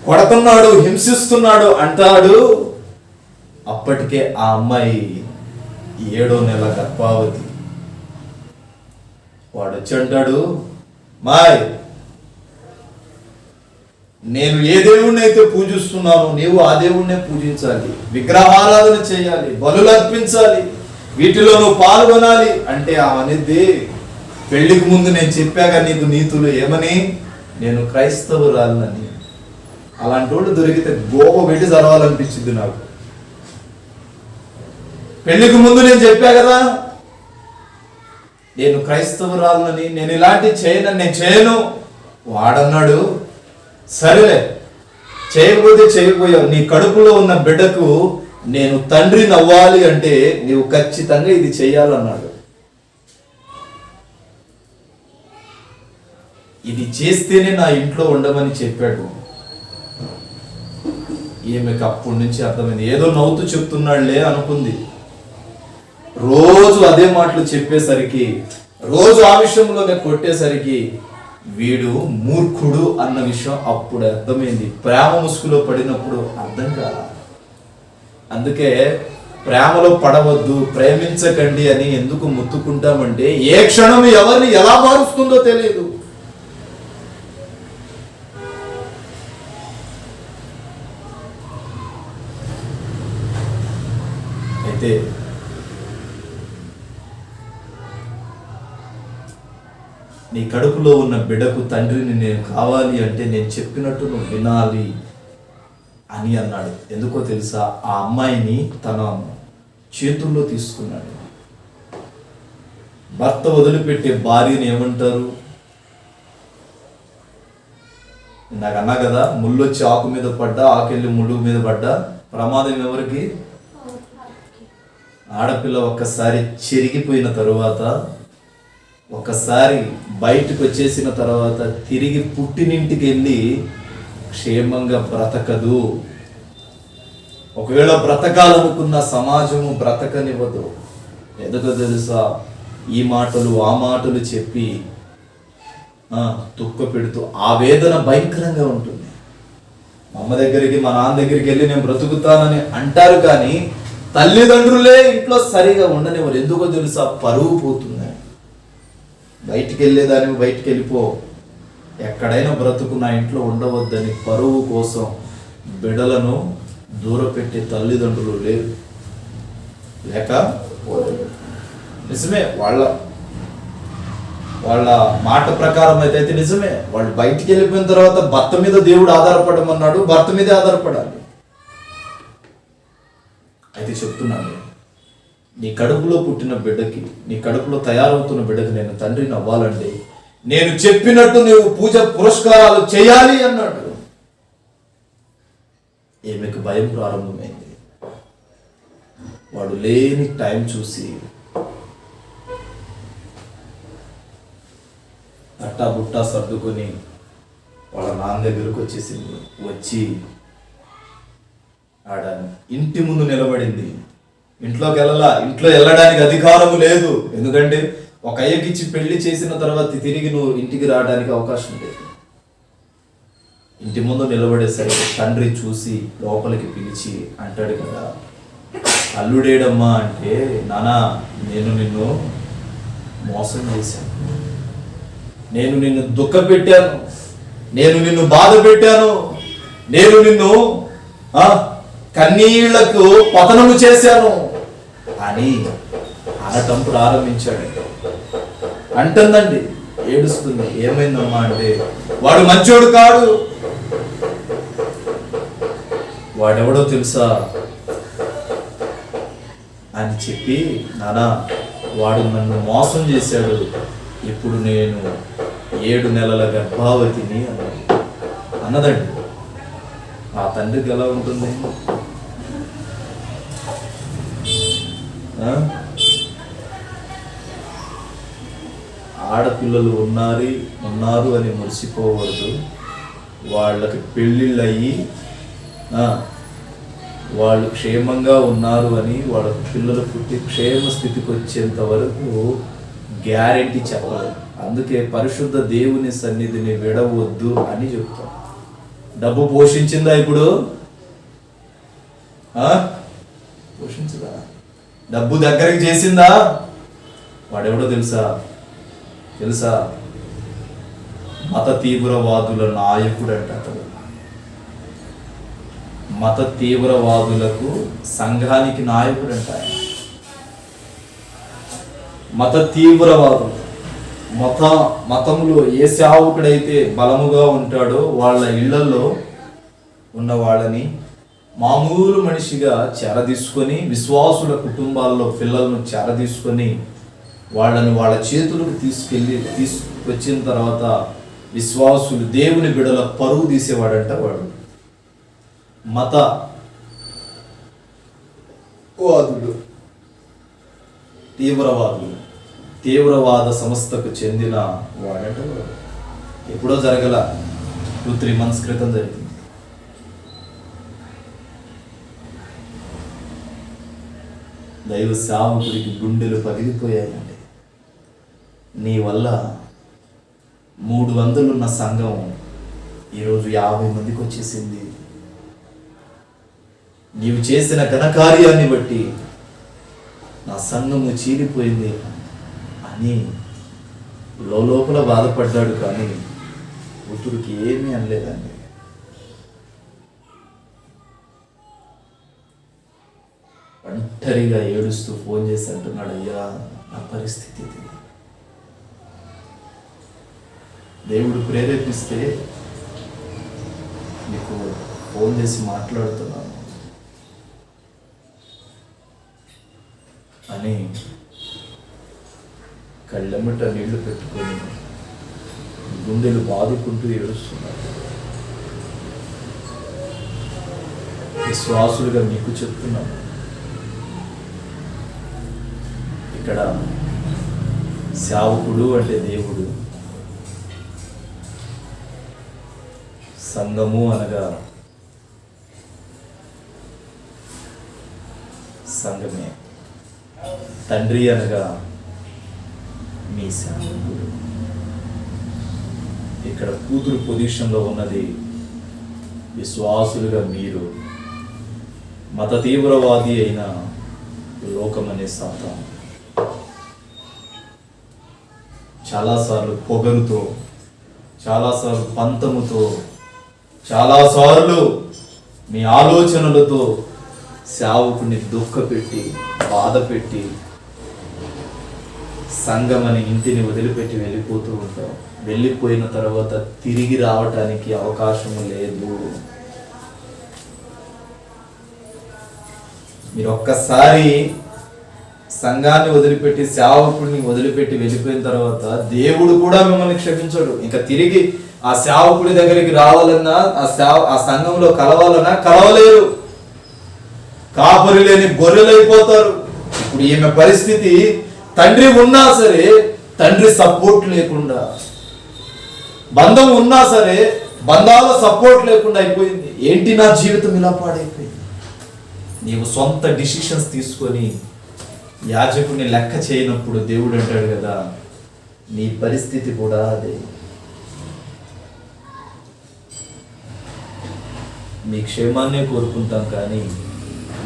కొడుతున్నాడు, హింసిస్తున్నాడు అంటాడు. అప్పటికే ఆ అమ్మాయి 7వ నెల గర్భావతి. వాడు వచ్చి అంటాడు, మాయ్, నేను ఏ దేవుణ్ణి అయితే పూజిస్తున్నానో నీవు ఆ దేవుణ్ణే పూజించాలి, విగ్రహారాధన చేయాలి, బలులు అర్పించాలి, వీటిలో నువ్వు పాల్గొనాలి అంటే అవనిద్ది, పెళ్లికి ముందు నేను చెప్పాగా నీకు నీతులు ఏమని, నేను క్రైస్తవురాలని. అలాంటి వాళ్ళు దొరికితే గోవ పెట్టి చదవాలనిపించింది నాకు. పెళ్లికి ముందు నేను చెప్పా కదా నేను క్రైస్తవురాలని, నేను ఇలాంటి చేయనని, నేను చేయను. వాడన్నాడు, సరేలే చేయకపోతే చేయకపోయావు, నీ కడుపులో ఉన్న బిడ్డకు నేను తండ్రిని అవ్వాలి అంటే నీవు ఖచ్చితంగా ఇది చెయ్యాలన్నాడు. ఇది చేస్తేనే నా ఇంట్లో ఉండమని చెప్పాడు. ఈమెకు అప్పటి నుంచి అర్థమైంది, ఏదో నవ్వుతూ చెప్తున్నాడులే అనుకుంది. రోజు అదే మాటలు చెప్పేసరికి, రోజు ఆ విషయంలోనే కొట్టేసరికి వీడు మూర్ఖుడు అన్న విషయం అప్పుడు అర్థమైంది. ప్రేమ ముసుగులో పడినప్పుడు అర్థం కాల. అందుకే ప్రేమలో పడవద్దు, ప్రేమించకండి అని ఎందుకు ముత్తుకుంటామంటే ఏ క్షణం ఎవరిని ఎలా మారుస్తుందో తెలియదు. అయితే నీ కడుపులో ఉన్న బిడ్డకు తండ్రిని నేను కావాలి అంటే నేను చెప్పినట్టు నువ్వు వినాలి అని అన్నాడు. ఎందుకో తెలుసా, ఆ అమ్మాయిని తన చేతుల్లో తీసుకున్నాడు. భర్త వదిలిపెట్టే భార్యని ఏమంటారు? నాకు అన్నా కదా, ముళ్ళు వచ్చి ఆకు మీద పడ్డా, ఆకెళ్ళి ముళ్ళు మీద పడ్డా ప్రమాదం ఎవరికి? ఆడపిల్ల ఒక్కసారి చెరిగిపోయిన తరువాత, ఒక్కసారి బయటకు వచ్చేసిన తర్వాత తిరిగి పుట్టినింటికి వెళ్ళి క్షేమంగా బ్రతకదు. ఒకవేళ బ్రతకాలనుకున్న సమాజము బ్రతకనివ్వదు. ఎందుకో తెలుసా? ఈ మాటలు ఆ మాటలు చెప్పి తుక్క పెడుతూ ఆ వేదన భయంకరంగా ఉంటుంది. మా అమ్మ దగ్గరికి, మా నాన్న దగ్గరికి వెళ్ళి నేను బ్రతుకుతానని అంటారు, కానీ తల్లిదండ్రులే ఇంట్లో సరిగా ఉండనివ్వరు. ఎందుకో తెలుసా? పరువు పోతుంది. బయటికి వెళ్ళేదాన్ని బయటికి వెళ్ళిపో, ఎక్కడైనా బ్రతుకు, నా ఇంట్లో ఉండవద్దని పరువు కోసం బిడలను దూరపెట్టే తల్లిదండ్రులు లేరు. లేక నిజమే, వాళ్ళ మాట ప్రకారం అయితే నిజమే. వాళ్ళు బయటికి వెళ్ళిపోయిన తర్వాత భర్త మీద దేవుడు ఆధారపడమన్నాడు, భర్త మీదే ఆధారపడాలి. అయితే చెప్తున్నాను, నీ కడుపులో పుట్టిన బిడ్డకి, నీ కడుపులో తయారవుతున్న బిడ్డకి నేను తండ్రిని అవ్వాలంటే నేను చెప్పినట్టు నువ్వు పూజ పురస్కారాలు చేయాలి అన్నాడు. ఈమెకు భయం ప్రారంభమైంది. వాడు లేని టైం చూసి తట్టా బుట్టా సర్దుకొని వాళ్ళ నాన్న దగ్గరకు వచ్చేసింది. వచ్చి ఆడ ఇంటి ముందు నిలబడింది. ఇంట్లోకి ఇంట్లో వెళ్ళడానికి అధికారము లేదు. ఎందుకంటే ఒక అయ్యకిచ్చి పెళ్లి చేసిన తర్వాత తిరిగి నువ్వు ఇంటికి రావడానికి అవకాశం లేదు. ఇంటి ముందు నిలబడేసరికి తండ్రి చూసి లోపలికి పిలిచి అంటాడు కదా, అల్లుడేడమ్మా అంటే, నానా నేను నిన్ను మోసం చేశాను, నేను నిన్ను దుఃఖ పెట్టాను, నేను నిన్ను బాధ పెట్టాను, నేను నిన్ను కన్నీళ్లకు పతనము చేశాను అని అనటం ప్రారంభించాడు. అంటుందండి, ఏడుస్తుంది. ఏమైందమ్మా అంటే, వాడు మంచోడు కాడు, వాడెవడో తెలుసా అని చెప్పి, నానా వాడు నన్ను మోసం చేశాడు, ఇప్పుడు నేను 7 నెలల గర్భావతిని అన్నదండి. ఆ తండ్రికి ఎలా ఉంటుంది? ఆడపిల్లలు ఉన్నారు అని మురిసిపోవద్దు. వాళ్ళకి పెళ్ళిళ్ళు అయ్యి వాళ్ళు క్షేమంగా ఉన్నారు అని, వాళ్ళకి పిల్లలు పుట్టి క్షేమ స్థితికి వచ్చేంత వరకు గ్యారెంటీ చెప్పలేదు. అందుకే పరిశుద్ధ దేవుని సన్నిధిని విడవద్దు అని చెప్తాం. డబ్బు పోషించిందా ఇప్పుడు? పోషించదా? డబ్బు దగ్గరికి చేసిందా? వాడెవడో తెలుసా? మత తీవ్రవాదుల నాయకుడు అంట అతడు. మత తీవ్రవాదులకు సంఘానికి నాయకుడు అంట ఆయన. మత తీవ్రవాదులు, మతంలో ఏ సేవకుడైతే బలముగా ఉంటాడో వాళ్ళ ఇళ్లలో ఉన్న వాళ్ళని మామూలు మనిషిగా చెరదీసుకొని, విశ్వాసుల కుటుంబాల్లో పిల్లలను చెరదీసుకొని వాళ్ళని వాళ్ళ చేతులకు తీసుకొచ్చిన తర్వాత విశ్వాసులు, దేవుని బిడల పరువు తీసేవాడంట వాడు. మత వాదులు, తీవ్రవాద సంస్థకు చెందిన వాడంట వాడు. ఎప్పుడో జరగల, 2-3 months క్రితం జరిగింది. దైవ సేవకుడికి గుండెలు పగిలిపోయాయండి. నీ వల్ల 300 ఉన్న సంఘం ఈరోజు 50 మందికి వచ్చేసింది. నీవు చేసిన ఘనకార్యాన్ని బట్టి నా సంఘము చీలిపోయింది అని లోపల బాధపడ్డాడు, కానీ కూతురికి ఏమీ అనలేదండి. ఒంటరిగా ఏడుస్తూ ఫోన్ చేసి అంటున్నాడు, అయ్యా నా పరిస్థితి ఇది. దేవుడు ప్రేరేపిస్తే నీకు ఫోన్ చేసి మాట్లాడుతున్నాను అని కళ్ళెమ్మట నీళ్లు పెట్టుకొని గుండెలు బాదుకుంటూ ఏడుస్తున్నాడు. విశ్వాసులుగా మీకు చెప్తున్నాను, ఇక్కడ సేవకుడు అంటే దేవుడు, సంఘము అనగా సంఘమే, తండ్రి అనగా మీ సేవకుడు. ఇక్కడ కూతురు పొజిషన్లో ఉన్నది విశ్వాసులుగా మీరు, మత తీవ్రవాది అయిన లోకమనే సాతాను చాలాసార్లు పొగరుతో, చాలాసార్లు పంతముతో, చాలాసార్లు మీ ఆలోచనలతో సేవకుని దుఃఖపెట్టి, బాధపెట్టి, సంఘమని ఇంటిని వదిలిపెట్టి వెళ్ళిపోతూ ఉంటాం. వెళ్ళిపోయిన తర్వాత తిరిగి రావటానికి అవకాశం లేదు. మీరు ఒక్కసారి సంఘాన్ని వదిలిపెట్టి, సేవకుడిని వదిలిపెట్టి వెళ్ళిపోయిన తర్వాత దేవుడు కూడా మిమ్మల్ని క్షమించడు. ఇంకా తిరిగి ఆ సేవకుడి దగ్గరికి రావాలన్నా, ఆ సంఘంలో కలవాలన్నా కలవలేరు. కాపరి లేని గొర్రెలైపోతారు. ఇప్పుడు ఈమె పరిస్థితి, తండ్రి ఉన్నా సరే తండ్రి సపోర్ట్ లేకుండా, బంధం ఉన్నా సరే బంధాల సపోర్ట్ లేకుండా అయిపోయింది. ఏంటి నా జీవితం ఇలా పాడైపోయింది? నీవు సొంత డిసిషన్స్ తీసుకొని యాజకుని లెక్క చేయనప్పుడు దేవుడు అంటాడు కదా, నీ పరిస్థితి కూడా అదే. మీ క్షేమాన్ని కోరుకుంటాం కానీ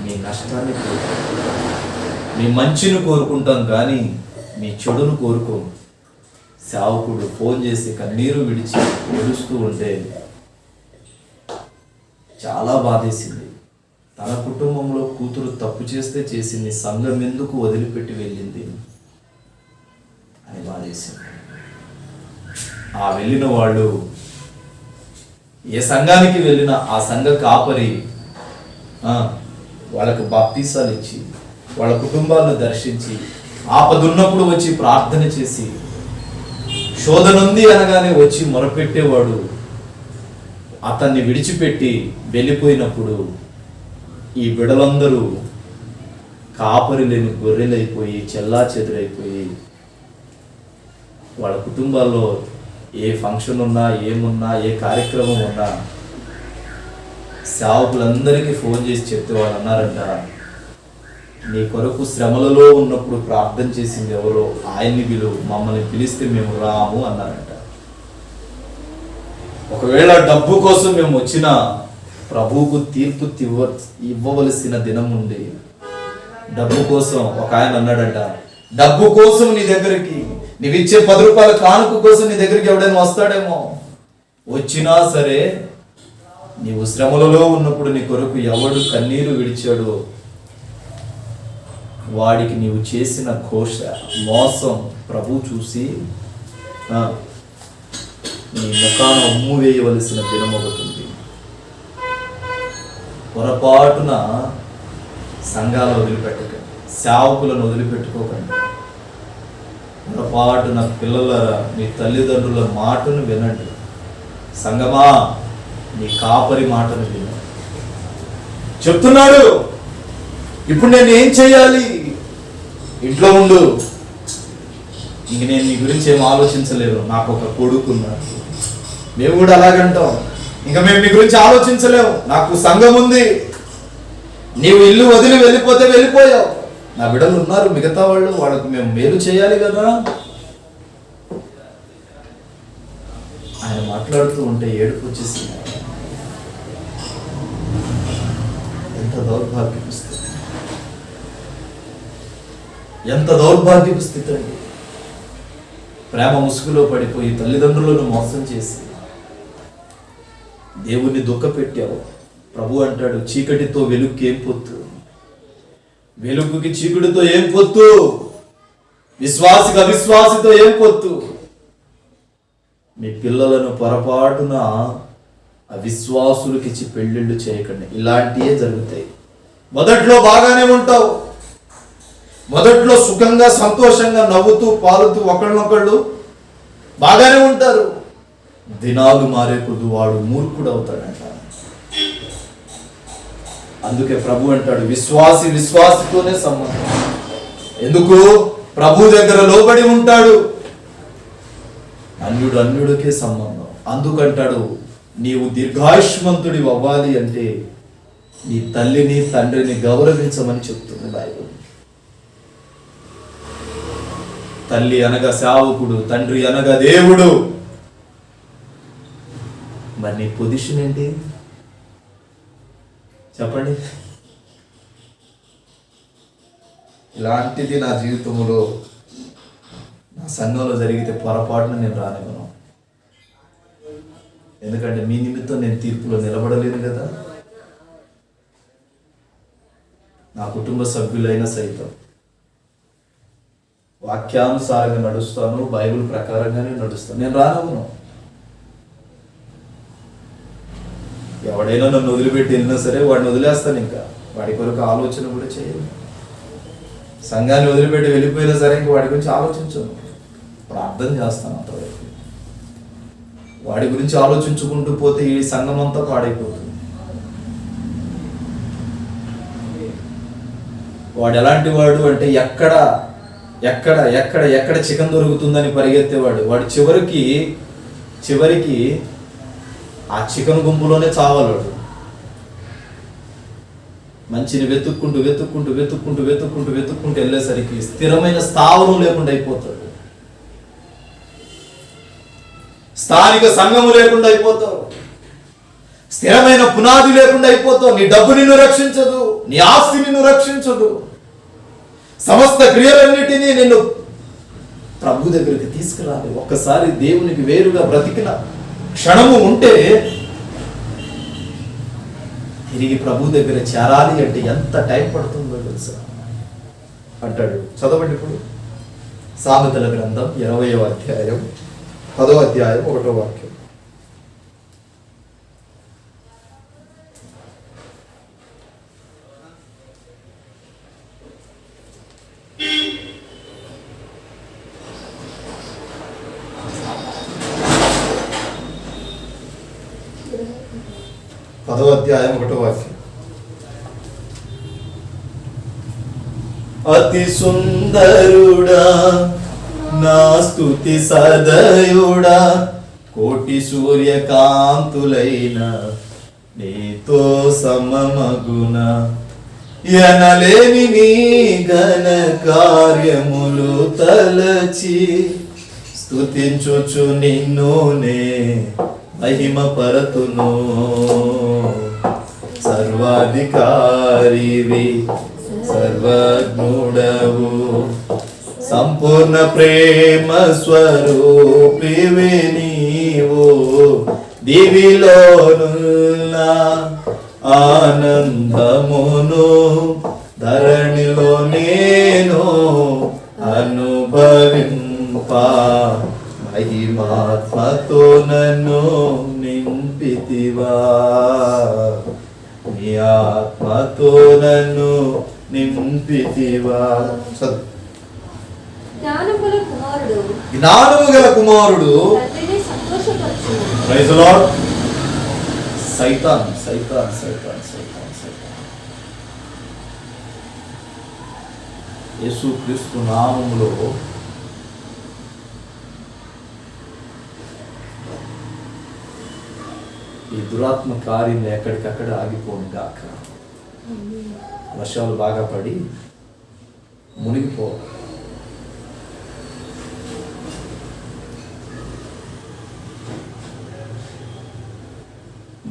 మీ నష్టాన్ని కోరుకుంటాం, మీ మంచిని కోరుకుంటాం కానీ మీ చెడును కోరుకోం. సేవకుడు ఫోన్ చేసి కన్నీరు విడిచి ఏడుస్తూ ఉంటే చాలా బాధేసింది. తన కుటుంబంలో కూతురు తప్పు చేస్తే చేసింది, సంఘం ఎందుకు వదిలిపెట్టి వెళ్ళింది అని బాధేసింది. ఆ వెళ్ళిన వాళ్ళు ఏ సంఘానికి వెళ్ళినా ఆ సంఘ కాపరి వాళ్ళకు బాప్తీసాలు ఇచ్చి, వాళ్ళ కుటుంబాలను దర్శించి, ఆపదున్నప్పుడు వచ్చి ప్రార్థన చేసి, శోధనుంది అనగానే వచ్చి మొరపెట్టేవాడు. అతన్ని విడిచిపెట్టి వెళ్ళిపోయినప్పుడు ఈ బిడలందరూ కాపరి లేని గొర్రెలైపోయి, చెల్లా చెదురైపోయి, వాళ్ళ కుటుంబాల్లో ఏ ఫంక్షన్ ఉన్నా, ఏమున్నా, ఏ కార్యక్రమం ఉన్నా సేవకులందరికీ ఫోన్ చేసి చెప్తే వాళ్ళు అన్నారంట, నీ కొరకు శ్రమలలో ఉన్నప్పుడు ప్రార్థన చేసింది ఎవరో ఆయన్ని పిలువు, మమ్మల్ని పిలిస్తే మేము రాము అన్నారంట. ఒకవేళ డబ్బు కోసం మేము వచ్చినా ప్రభువుకు తీర్పు ఇవ్వవలసిన దినం ఉంది. డబ్బు కోసం ఒక ఆయన అన్నాడంట, డబ్బు కోసం నీ దగ్గరికి, నీవిచ్చే 10 రూపాయల కానుక కోసం నీ దగ్గరికి ఎవడైనా వస్తాడేమో. వచ్చినా సరే నీవు శ్రమలలో ఉన్నప్పుడు నీ కొరకు ఎవడు కన్నీరు విడిచాడో వాడికి నీవు చేసిన ఘోష, మోసం ప్రభు చూసి నీ ముఖాన ఉమ్ము వేయవలసిన దినం ఒకటి ఉంది. పొరపాటున సంఘాలను వదిలిపెట్టకండి, సేవకులను వదిలిపెట్టుకోకండి. పొరపాటున పిల్లల, మీ తల్లిదండ్రుల మాటను వినండి. సంగమా, నీ కాపరి మాటను విను. చెప్తున్నాడు, ఇప్పుడు నేను ఏం చేయాలి? ఇంట్లో ఉండు, ఇంక నేను నీ గురించి ఏం ఆలోచించలేను, నాకు ఒక కొడుకున్నాడు. మేము కూడా అలాగంటాం, ఇంకా మేము నీ గురించి ఆలోచించలేము, నాకు సంఘం ఉంది. నీవు ఇల్లు వదిలి వెళ్ళిపోతే వెళ్ళిపోయావు, నా బిడ్డలు ఉన్నారు, మిగతా వాళ్ళు, వాళ్ళకు మేము మేలు చేయాలి కదా. ఆయన మాట్లాడుతూ ఉంటే ఏడుపు వచ్చేసింది. ఎంత దౌర్భాగ్యపు స్థితి, ఎంత దౌర్భాగ్యపు స్థితి అండి. ప్రేమ ముసుగులో పడిపోయి తల్లిదండ్రులను మోసం చేసి దేవుణ్ణి దుఃఖపెట్టావు. ప్రభు అంటాడు, చీకటితో వెలుగుకి ఏం పొత్తు, వెలుగుకి చీకుడితో ఏం పొత్తు, విశ్వాసికి అవిశ్వాసితో ఏం పొత్తు. మీ పిల్లలను పొరపాటున అవిశ్వాసులకిచ్చి పెళ్ళిళ్ళు చేయకండి. ఇలాంటివే జరుగుతాయి. మొదట్లో బాగానే ఉంటావు, మొదట్లో సుఖంగా సంతోషంగా నవ్వుతూ పాలుతూ ఒకళ్ళనొకళ్ళు బాగానే ఉంటారు. దినాలు మారే కొద్ది వాడు మూర్ఖుడు అవుతాడంట. అందుకే ప్రభు అంటాడు, విశ్వాసితోనే సంబంధం. ఎందుకు? ప్రభు దగ్గర లోబడి ఉంటాడు. అన్యుడికే సంబంధం. అందుకంటాడు, నీవు దీర్ఘాయుష్మంతుడి అవ్వాలి అంటే నీ తల్లిని తండ్రిని గౌరవించమని చెప్తుంది బైబిల్. తల్లి అనగా సేవకుడు, తండ్రి అనగా దేవుడు. మరి నీ పొజిషన్ ఏంటి చెప్పండి? ఇలాంటిది నా జీవితంలో, నా సంఘంలో జరిగితే పొరపాటున నేను రానివ్వను. ఎందుకంటే మీ నిమిత్తం నేను తీర్పులో నిలబడలేను కదా. నా కుటుంబ సభ్యులైనా సైతం వాక్యానుసారంగా నడుస్తాను, బైబిల్ ప్రకారంగానే నడుస్తాను. నేను రానివ్వను. ఎవడైనా నన్ను వదిలిపెట్టి వెళ్ళినా సరే వాడిని వదిలేస్తాను. ఇంకా వాడి కొరకు ఆలోచన కూడా చేయను. సంఘాన్ని వదిలిపెట్టి వెళ్ళిపోయినా సరే ఇంక వాడి గురించి ఆలోచించను. ప్రార్థన చేస్తాను అంతవరకు. వాడి గురించి ఆలోచించుకుంటూ పోతే ఈ సంఘం అంతా పాడైపోతుంది. వాడు ఎలాంటి వాడు అంటే ఎక్కడ ఎక్కడ ఎక్కడ ఎక్కడ చికెన్ దొరుకుతుందని పరిగెత్తేవాడు. వాడు చివరికి ఆ చికెన్ గుంపులోనే చావాడు. మంచిని వెతుక్కుంటూ వెళ్ళేసరికి స్థిరమైన స్థావరం లేకుండా అయిపోతాడు. స్థానిక సంఘము లేకుండా అయిపోతావు. స్థిరమైన పునాది లేకుండా అయిపోతావు. నీ డబ్బు నిన్ను రక్షించదు, నీ ఆస్తి నిన్ను రక్షించదు. సమస్త క్రియలన్నిటినీ నిన్ను ప్రభు దగ్గరికి తీసుకురాలి. ఒక్కసారి దేవునికి వేరుగా బ్రతికిన క్షణము ఉంటే తిరిగి ప్రభు దగ్గర చేరాలి అంటే ఎంత టైం పడుతుందో తెలుసా అంటాడు. చదవండి ఇప్పుడు సామెతల గ్రంథం 20వ అధ్యాయం 10వ అధ్యాయం 1వ వాక్యం. అధ్యాయం 1వ వాక్యం. అతి సుందరుడా నా స్తుతి సదయుడా, కోటి సూర్యకాంతులైన నీతో సమమగున, ఎనలేని నీ ఘన కార్యములు తలచి స్తుతించుచు నిన్ను నే మహిమ పరతును. సర్వాధికారివి సర్వజ్ఞుడవు, సంపూర్ణ ప్రేమ స్వరూపివి నీవు. దివిలోనున్న ఆనందమును ధరణిలో నేను అనుభవింప, మహిమాత్మతో నన్ను నింపితివా, నీ ఆత్మతో నన్ను నింపితివా. జ్ఞానము గల కుమారుడు ప్రైజ్ ది లార్డ్. సైతాన్ యేసుక్రీస్తు నామములో ఈ దురాత్మ కార్యం ఎక్కడికక్కడ ఆగిపోను గాక. వర్షాలు బాగా పడి మునిగిపో.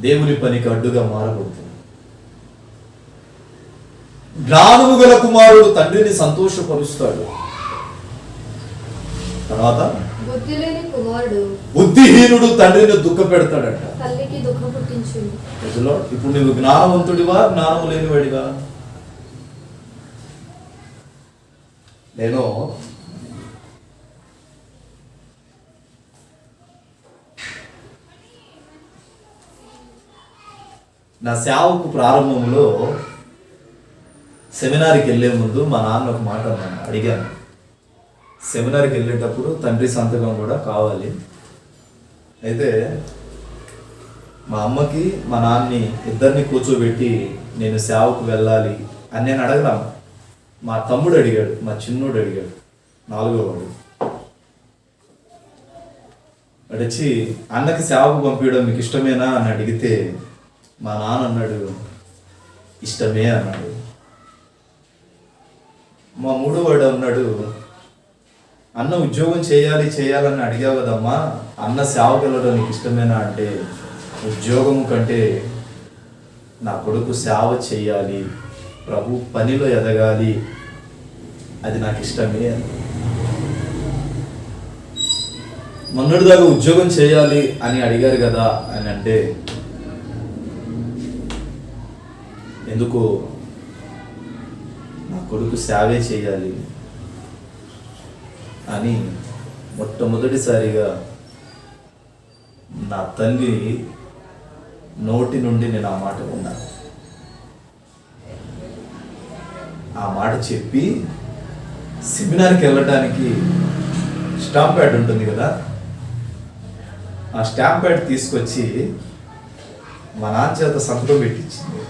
దేవుని పనికి అడ్డుగా మారబడుతుంది. జ్ఞానము గల కుమారుడు తండ్రిని సంతోషపరుస్తాడు. తర్వాత బుద్ధిహీనుడు తండ్రిని దుఃఖ పెడతాడట. ఇప్పుడు నువ్వు జ్ఞానవంతుడివా జ్ఞానము లేనివాడివా? నేను నా సేవకు ప్రారంభంలో సెమినార్కి వెళ్ళే ముందు మా నాన్న ఒక మాట అడిగాను. సెమినార్కి వెళ్ళేటప్పుడు తండ్రి సంతకం కూడా కావాలి. అయితే మా అమ్మకి మా నాన్నని ఇద్దరిని కూర్చోబెట్టి నేను సేవకు వెళ్ళాలి అని నేను అడగలాను. మా తమ్ముడు అడిగాడు, మా చిన్నోడు అడిగాడు, 4వ వాడు. వాడు వచ్చి అన్నకి సేవకు పంపించడం మీకు ఇష్టమేనా అని అడిగితే మా నాన్న అన్నాడు ఇష్టమే అన్నాడు. మా 3వ వాడు అన్నాడు, అన్న ఉద్యోగం చేయాలని అడిగావు కదమ్మా, అన్న సేవకు వెళ్ళడం నీకు ఇష్టమేనా అంటే, ఉద్యోగం కంటే నా కొడుకు సేవ చేయాలి, ప్రభు పనిలో ఎదగాలి, అది నాకు ఇష్టమే అని. మొన్నటిదాకా ఉద్యోగం చేయాలి అని అడిగారు కదా అని అంటే, ఎందుకు నా కొడుకు సేవే చేయాలి అని మొట్టమొదటిసారిగా నా తల్లి నోటి నుండి నేను ఆ మాట విన్నాను. ఆ మాట చెప్పి సెమినార్కి వెళ్ళటానికి స్టాంప్ ప్యాడ్ ఉంటుంది కదా, ఆ స్టాంప్ ప్యాడ్ తీసుకొచ్చి మా నాన్న చేత సంతకం పెట్టించింది.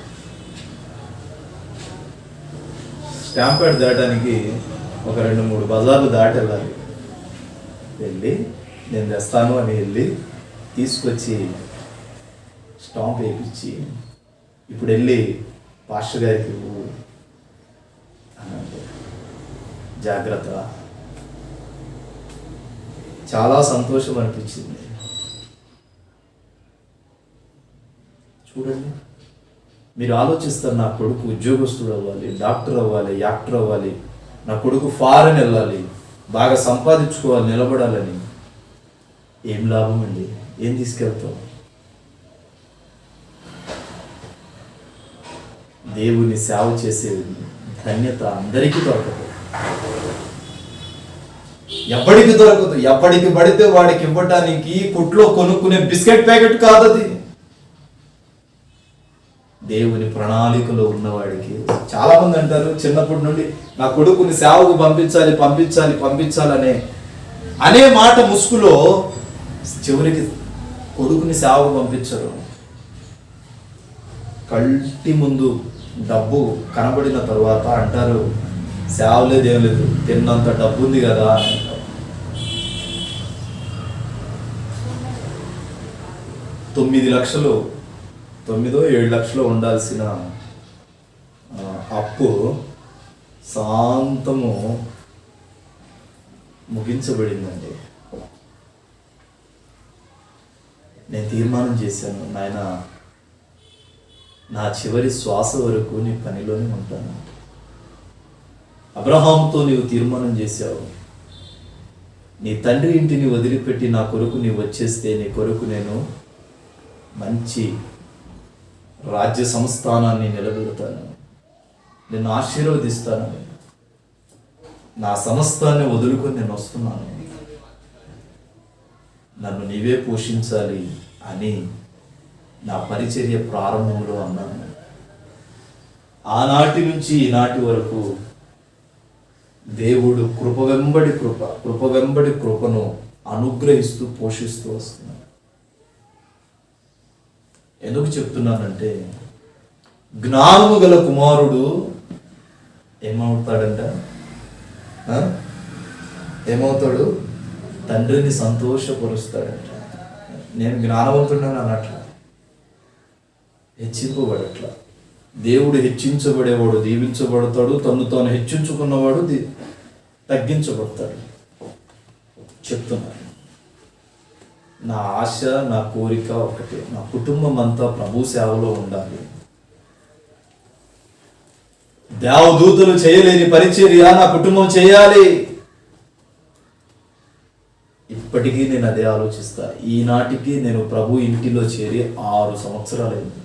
స్టాంప్ ప్యాడ్ దాటడానికి ఒక 2-3 బజార్లు దాటి వెళ్ళాలి. వెళ్ళి నేను తెస్తాను అని వెళ్ళి తీసుకొచ్చి స్టాంప్ వేయించి, ఇప్పుడు వెళ్ళి పాస్టర్ గారికి ఇవ్వు అని అంటే, జాగ్రత్త. చాలా సంతోషం అనిపించింది. చూడండి, మీరు ఆలోచిస్తారు నా కొడుకు ఉద్యోగస్తుడు అవ్వాలి, డాక్టర్ అవ్వాలి, యాక్టర్ అవ్వాలి, నా కొడుకు ఫారెన్ వెళ్ళాలి, బాగా సంపాదించుకోవాలి, నిలబడాలని. ఏం లాభం అండి? ఏం తీసుకెళ్తాం? దేవుని సేవ చేసే ధన్యత అందరికీ దొరకదు, ఎప్పటికి దొరకదు. ఎప్పటికి పడితే వాడికి ఇవ్వటానికి కొట్లో కొనుక్కునే బిస్కెట్ ప్యాకెట్ కాదు అది. దేవుని ప్రణాళికలో ఉన్నవాడికి. చాలా మంది అంటారు చిన్నప్పటి నుండి నా కొడుకుని సేవకు పంపించాలనే అనే మాట ముసుగులో చివరికి కొడుకుని సేవకు పంపించరు. కల్టి ముందు డబ్బు కనబడిన తర్వాత అంటారు సేవ లేదు, ఏం లేదు, తిన్నంత డబ్బు ఉంది కదా అని అంటారు. 9 లక్షలు 9-7 లక్షలు ఉండాల్సిన అప్పు శాంతము ముగించబడిందండి. నేను తీర్మానం చేశాను, నాయన నా చివరి శ్వాస వరకు నీ పనిలోనే ఉంటాను. అబ్రహాముతో నీవు తీర్మానం చేశావు, నీ తండ్రి ఇంటిని వదిలిపెట్టి నా కొరకు నీవు వచ్చేస్తే నీ కొరకు నేను మంచి రాజ్య సంస్థానాన్ని నిలబెడతాను, నిన్ను ఆశీర్వదిస్తాను, నా సమస్తాన్ని వదులుకొని నేను వస్తున్నాను, నన్ను నీవే పోషించాలి అని నా పరిచర్య ప్రారంభంలో అన్నాను. ఆనాటి నుంచి ఈనాటి వరకు దేవుడు కృప వెంబడి కృపను అనుగ్రహిస్తూ పోషిస్తూ వస్తున్నాడు. ఎందుకు చెప్తున్నానంటే, జ్ఞానము గల కుమారుడు ఏమవుతాడంట? ఏమవుతాడు? తండ్రిని సంతోషపరుస్తాడంట. నేను జ్ఞానవంతుడని అనట్లా, హెచ్చింపబడట్లా. దేవుడు హెచ్చించబడేవాడు దీవించబడతాడు, తను తాను హెచ్చించుకున్నవాడు తగ్గించబడతాడు. చెప్తున్నాను, నా ఆశ, నా కోరిక ఒకటే, నా కుటుంబం అంతా ప్రభు సేవలో ఉండాలి. దేవదూతలు చేయలేని పరిచర్య నా కుటుంబం చేయాలి. ఇప్పటికీ నేను అదే ఆలోచిస్తా. ఈనాటికి నేను ప్రభు ఇంటిలో చేరి 6 సంవత్సరాలైంది.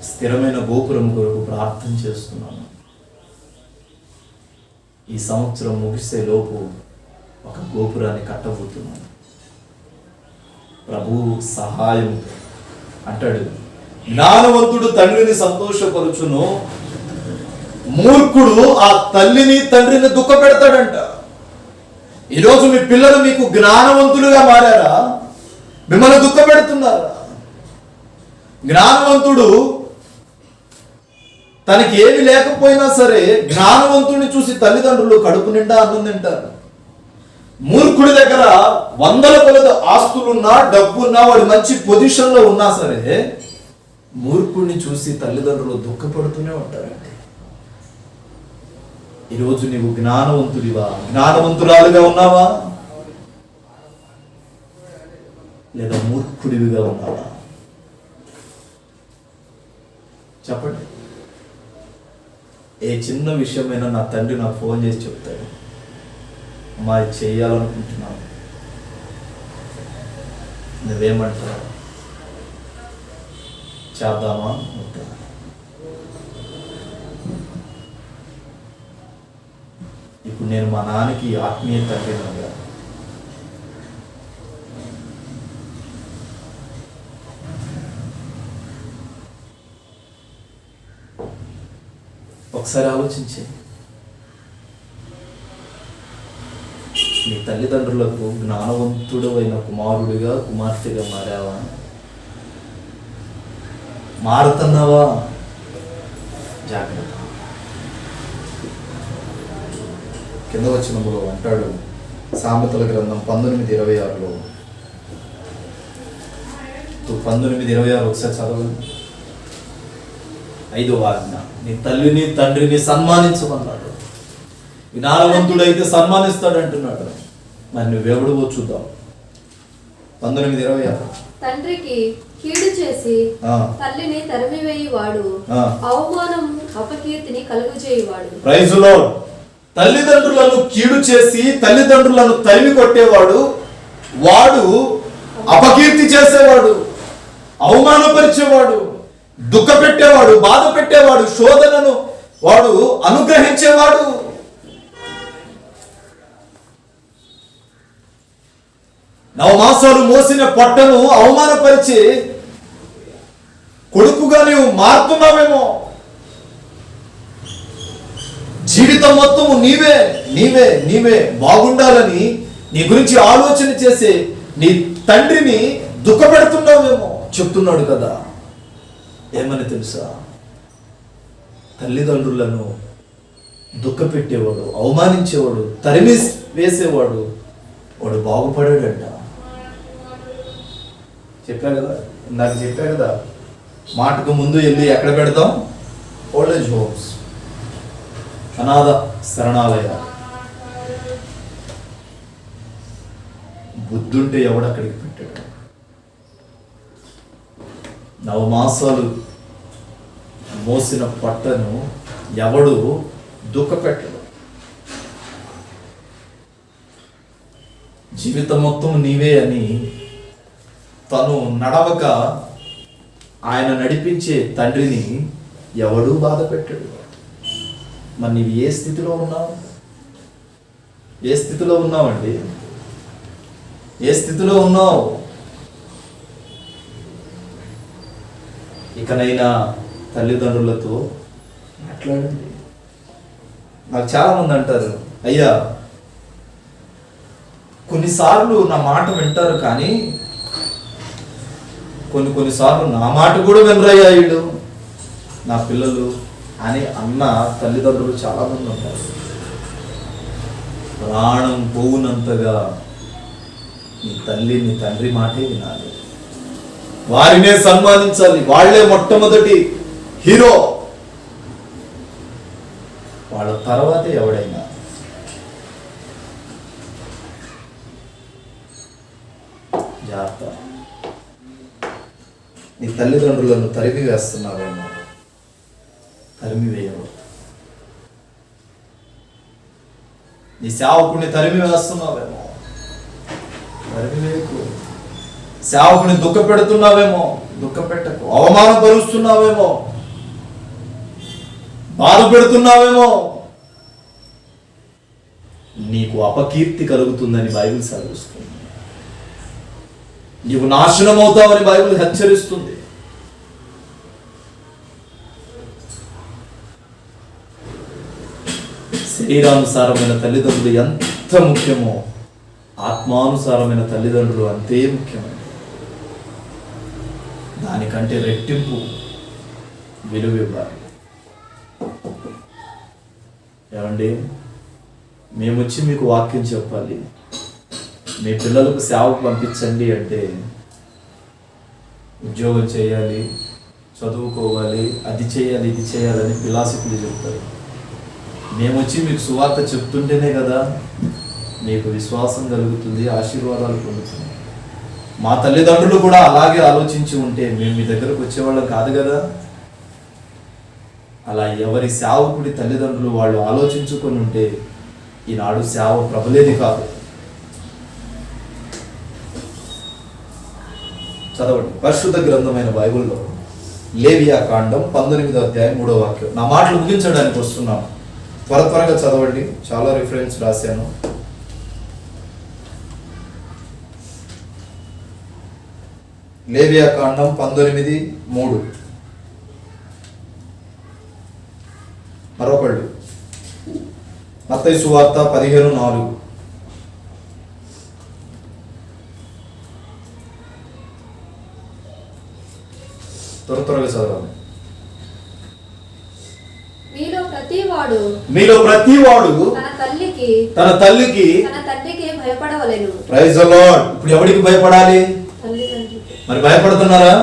స్థిరమైన గోపురం కొరకు ప్రార్థన చేస్తున్నాను. ఈ సంవత్సరం ముగిసే లోపు ఒక గోపురాన్ని కట్టబోతున్నాను. ప్రభు సహాయం అంటాడు, జ్ఞానవంతుడు తండ్రిని సంతోషపరుచును, మూర్ఖుడు ఆ తల్లిని తండ్రిని దుఃఖ పెడతాడంట. ఈరోజు మీ పిల్లలు మీకు జ్ఞానవంతులుగా మారారా? మిమ్మల్ని దుఃఖపెడుతున్నారా? జ్ఞానవంతుడు తనకి ఏమి లేకపోయినా సరే జ్ఞానవంతుడిని చూసి తల్లిదండ్రులు కడుపు నిండా అన్నం తింటారు. మూర్ఖుడి దగ్గర వందల కొలది ఆస్తులున్నా, డబ్బున్నా, వాడు మంచి పొజిషన్లో ఉన్నా సరే మూర్ఖుడిని చూసి తల్లిదండ్రులు దుఃఖపడుతూనే ఉంటారండి. ఈరోజు నీవు జ్ఞానవంతుడివా, జ్ఞానవంతురాలుగా ఉన్నావా, లేదా మూర్ఖుడివిగా ఉన్నావా? చెప్పండి. ఏ చిన్న విషయమైనా నా తండ్రి నాకు ఫోన్ చేసి చెప్తాడు, అమ్మా ఇది చేయాలనుకుంటున్నాను, నువ్వేమంటావు, చేద్దామా వద్దా? ఇప్పుడు నేను మా నాన్నకి ఆత్మీయ తండ్రిగా, ఒకసారి ఆలోచించే. నీ తల్లిదండ్రులకు జ్ఞానవంతుడు అయిన కుమారుడిగా, కుమార్తెగా మారావా? మారుతున్నావా? జాగ్రత్త. కింద వచనములో అంటాడు, సామెతల గ్రంథం 19:26లో, 19:26 ఒకసారి చదవండి. 5వ ఆజ్ఞ, నీ తల్లిని తండ్రిని సన్మానించమన్నాడు. జ్ఞానవంతుడైతే సన్మానిస్తాడు అంటున్నాడు. మరి నువ్వెవడువో చూద్దాం. 19:26, తండ్రికి కీడు చేసి తల్లిని తరిమివేయువాడు అవమానం అపకీర్తిని కలుగజేయువాడు. Praise lord. తల్లిదండ్రులను కీడు చేసి తల్లిదండ్రులను తరిమి కొట్టేవాడు, వాడు అపకీర్తి చేసేవాడు, అవమానపరిచేవాడు, దుఃఖ పెట్టేవాడు, బాధ పెట్టేవాడు, శోధనను వాడు అనుగ్రహించేవాడు. నవమాసాలు మోసిన పొట్టను అవమానపరిచి కొడుకుగా నీవు మారుతున్నావేమో. జీవితం మొత్తము నీవే నీవే నీవే బాగుండాలని నీ గురించి ఆలోచన చేసే నీ తండ్రిని దుఃఖపెడుతున్నావేమో. చెప్తున్నాడు కదా, ఏమని తెలుసా? తల్లిదండ్రులను దుఃఖపెట్టేవాడు, అవమానించేవాడు, తరిమి వేసేవాడు, వాడు బాగుపడాడంట. చెప్పా కదా, ఇందాక చెప్పా కదా, మాటకు ముందు వెళ్ళి ఎక్కడ పెడతాం? ఓల్డేజ్ హోమ్స్, అనాథ శరణాలయ. బుద్ధుంటే ఎవడక్కడికి పెట్టాడు? నవమాసాలు మోసిన పట్టను ఎవడు దుఃఖపెట్టడు. జీవితం మొత్తం నీవే అని తను నడవక ఆయన నడిపించే తండ్రిని ఎవడూ బాధ పెట్టాడు. మరి నీవు ఏ స్థితిలో ఉన్నావు? ఏ స్థితిలో ఉన్నావండి? ఏ స్థితిలో ఉన్నావు? ఇకనైనా తల్లిదండ్రులతో మాట్లాడండి. నాకు చాలా మంది అంటారు, అయ్యా కొన్నిసార్లు నా మాట వింటారు కానీ కొన్నిసార్లు నా మాట కూడా వినరయ్యా వీళ్ళు నా పిల్లలు అని అన్న తల్లిదండ్రులు చాలా మంది ఉంటారు. ప్రాణం పోవునంతగా నీ తల్లి నీ తండ్రి మాటే వినాలి, వారినే సన్మానించాలి. వాళ్ళే మొట్టమొదటి హీరో, వాళ్ళ తర్వాతే ఎవడైనా. జాగ్రత్త. నీ తల్లిదండ్రులను తరిమి వేస్తున్నావేమో, తరిమి వేయవు. నీ సేవకుని తరిమి వేస్తున్నావేమో, తరిమి వేయకు. సేవకుని దుఃఖ పెడుతున్నావేమో, దుఃఖ పెట్టకు. అవమానపరుస్తున్నావేమో, బాధ పెడుతున్నావేమో. నీకు అపకీర్తి కలుగుతుందని బైబిల్ సెలవిస్తుంది. నీవు నాశనం అవుతావని బైబిల్ హెచ్చరిస్తుంది. శరీరానుసారమైన తల్లిదండ్రులు ఎంత ముఖ్యమో ఆత్మానుసారమైన తల్లిదండ్రులు అంతే ముఖ్యమైనది. దానికంటే రెట్టింపు విలువ ఇవ్వాలి. ఏమండి, మేము వచ్చి మీకు వాక్యం చెప్పాలి, మీ పిల్లలకు సేవకు పంపించండి అంటే ఉద్యోగం చేయాలి, చదువుకోవాలి, అది చేయాలి, ఇది చేయాలని ఫిలాసఫీలు చెప్తారు. మేము వచ్చి మీకు సువార్త చెప్తుంటేనే కదా మీకు విశ్వాసం కలుగుతుంది, ఆశీర్వాదాలు పొందుతుంది. మా తల్లిదండ్రులు కూడా అలాగే ఆలోచించి ఉంటే మేము మీ దగ్గరకు వచ్చేవాళ్ళం కాదు కదా. అలా ఎవరి సేవకుడి తల్లిదండ్రులు వాళ్ళు ఆలోచించుకొని ఉంటే ఈనాడు సేవ ప్రబలేది కాదు. చదవండి పరిశుద్ధ గ్రంథమైన బైబిల్లో లేవియా కాండం 19వ అధ్యాయం 3వ వాక్యం. నా మాటలు ముగించడానికి వస్తున్నాను, త్వరగా చదవండి, చాలా రిఫరెన్స్ రాశాను. లేవియా కాండం 19:3. మరొకళ్ళు మత్తయి సువార్త 15:4. త్వరగా చదవాలి. మీలో ప్రతివాడు తన తల్లికి తన తండ్రికి భయపడవలెను. Praise the lord. ఇప్పుడు ఎవరికి భయపడాలి? తల్లిదండ్రులకి. మరి భయపడుతున్నారా?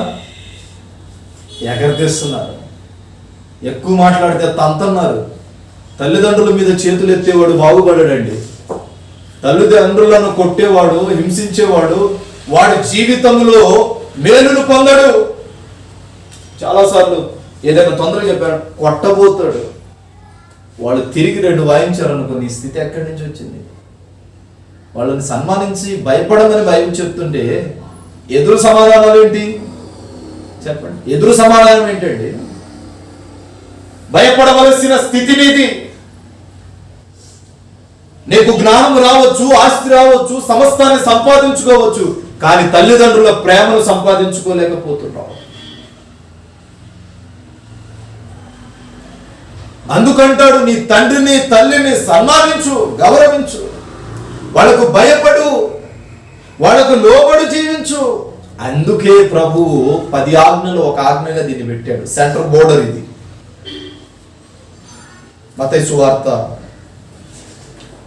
ఎగరతీస్తున్నారు, ఎక్కువ మాట్లాడితే తంతున్నారు. తల్లిదండ్రుల మీద చేతులు ఎత్తేవాడు బాగుపడాడండి. తల్లిదండ్రులను కొట్టేవాడు, హింసించేవాడు వాడి జీవితంలో మేలును పొందడు. చాలాసార్లు ఏదైనా తొందరగా చెప్పాడు కొట్టబోతాడు. వాళ్ళు తిరిగి 2 వాయించారనుకో, నీ స్థితి ఎక్కడి నుంచి వచ్చింది? వాళ్ళని సన్మానించి భయపడమని బైబిల్ చెప్తుంటే ఎదురు సమాధానాలు ఏంటి చెప్పండి? ఎదురు సమాధానం ఏంటండి? భయపడవలసిన స్థితి నీది. నీకు జ్ఞానం రావచ్చు, ఆస్తి రావచ్చు, సమస్తాన్ని సంపాదించుకోవచ్చు, కానీ తల్లిదండ్రుల ప్రేమను సంపాదించుకోలేకపోతున్నావు. అందుకంటాడు నీ తండ్రిని తల్లిని సన్మానించు, గౌరవించు, వాళ్ళకు భయపడు, వాళ్ళకు లోబడి జీవించు. అందుకే ప్రభువు 10 ఆజ్ఞలు ఒక ఆజ్ఞగా దీన్ని పెట్టాడు. సెంటర్ బోర్డర్ ఇది. మత్తయి సువార్త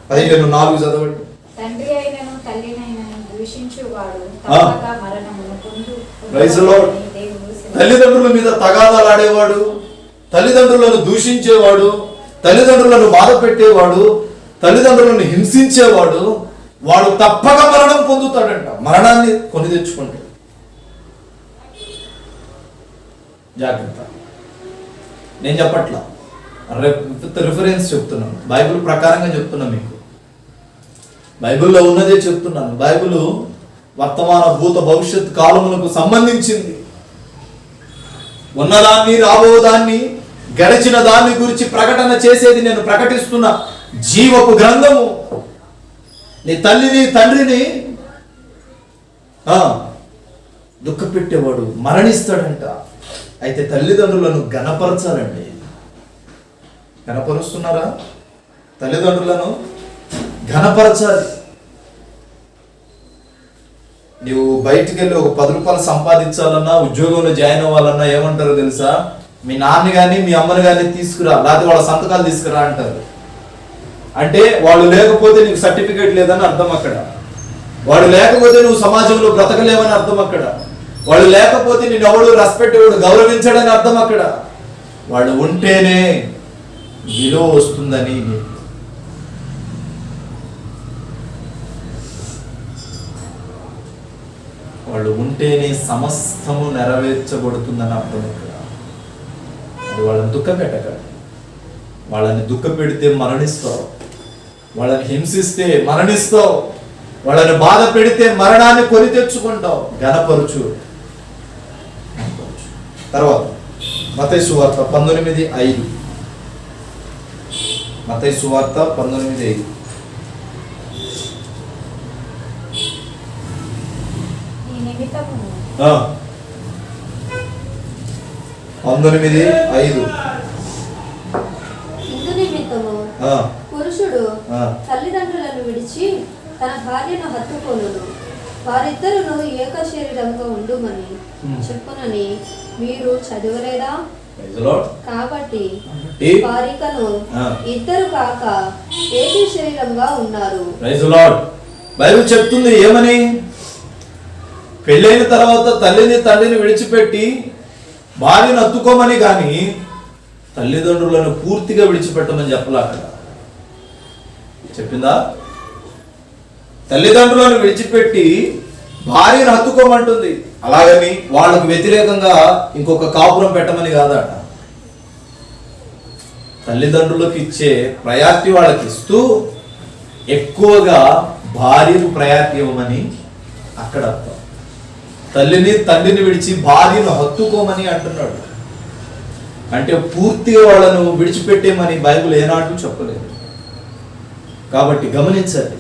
15:4 చదవండి. తండ్రి అయినను తల్లినైనను దూషించువాడు తప్పక మరణమును పొందు. Praise the Lord. తల్లిదండ్రుల మీద తగాదాలు ఆడేవాడు, తల్లిదండ్రులను దూషించేవాడు, తల్లిదండ్రులను బాధ పెట్టేవాడు, తల్లిదండ్రులను హింసించేవాడు, వాడు తప్పక మరణం పొందుతాడంట. మరణాన్ని కొని తెచ్చుకుంటాడు. జాగ్రత్త. నేను చెప్పట్లా, రిఫరెన్స్ చెప్తున్నాను, బైబిల్ ప్రకారంగా చెప్తున్నా. మీకు బైబిల్లో ఉన్నదే చెప్తున్నాను. బైబిల్ వర్తమాన భూత భవిష్యత్ కాలములకు సంబంధించింది. ఉన్నదాన్ని, రాబోదాన్ని, గడిచిన దాన్ని గురించి ప్రకటన చేసేది నేను ప్రకటిస్తున్న జీవపు గ్రంథము. నీ తల్లిని తండ్రిని దుఃఖపెట్టేవాడు మరణిస్తాడంట. అయితే తల్లిదండ్రులను ఘనపరచాలండి. ఘనపరుస్తున్నారా? తల్లిదండ్రులను ఘనపరచాలి. నువ్వు బయటికి వెళ్ళి ఒక 10 రూపాయలు సంపాదించాలన్నా, ఉద్యోగంలో జాయిన్ అవ్వాలన్నా ఏమంటారో తెలుసా? మీ నాన్న కానీ మీ అమ్మని కానీ తీసుకురా, లేకపోతే వాళ్ళ సంతకాలు తీసుకురా అంటారు. అంటే వాళ్ళు లేకపోతే నీకు సర్టిఫికేట్ లేదని అర్థం అక్కడ. వాడు లేకపోతే నువ్వు సమాజంలో బ్రతకలేవని అర్థం అక్కడ. వాళ్ళు లేకపోతే నేను ఎవడు రెస్పెక్ట్ ఎవడు గౌరవించడని అర్థం అక్కడ. వాళ్ళు ఉంటేనే విలువ వస్తుందని. వాళ్ళు ఉంటేనే సమస్తము నెరవేర్చబడుతుందని అర్థం ఇక్కడ. అది వాళ్ళని దుఃఖపెట్టక, వాళ్ళని దుఃఖపెడితే మరణిస్తావు, వాళ్ళని హింసిస్తే మరణిస్తావు, వాళ్ళని బాధ పెడితే మరణాన్ని కొని తెచ్చుకుంటావు. ఘనపరుచు. తర్వాత మత్తయి సువార్త 19:5. మత్తయి సువార్త 19:5. 19:5. ఇందు నిమిత్తము పురుషుడు తల్లిదండ్రులను విడిచి తన భార్యను హత్తుకొనును, వారిద్దరును ఏక శరీరంగా ఉండుమని చెప్పునని మీరు చదవలేదా? Praise the Lord. కాబట్టి కాబట్టి వారికను ఆ. ఇద్దరు కాక ఏక శరీరంగా ఉన్నారు. Praise the lord. బైబిల్ చెప్తుంది ఏమని? పెళ్ళైన తర్వాత తల్లిని తండ్రిని విడిచిపెట్టి భార్యను హత్తుకోమని కానీ తల్లిదండ్రులను పూర్తిగా విడిచిపెట్టమని చెప్పలే అక్కడ. చెప్పిందా? తల్లిదండ్రులను విడిచిపెట్టి భార్యను హత్తుకోమంటుంది. అలాగని వాళ్ళకు వ్యతిరేకంగా ఇంకొక కాపురం పెట్టమని కాదట. తల్లిదండ్రులకు ఇచ్చే ప్రయారిటీ వాళ్ళకి ఇస్తూ ఎక్కువగా భార్యకు ప్రయారిటీ ఇవ్వమని అక్కడ అర్థం. తల్లిని తండ్రిని విడిచి భార్యను హత్తుకోమని అంటున్నాడు. అంటే పూర్తిగా వాళ్ళను విడిచిపెట్టేమని బైబిల్ ఏనాడు చెప్పలేదు. కాబట్టి గమనించండి,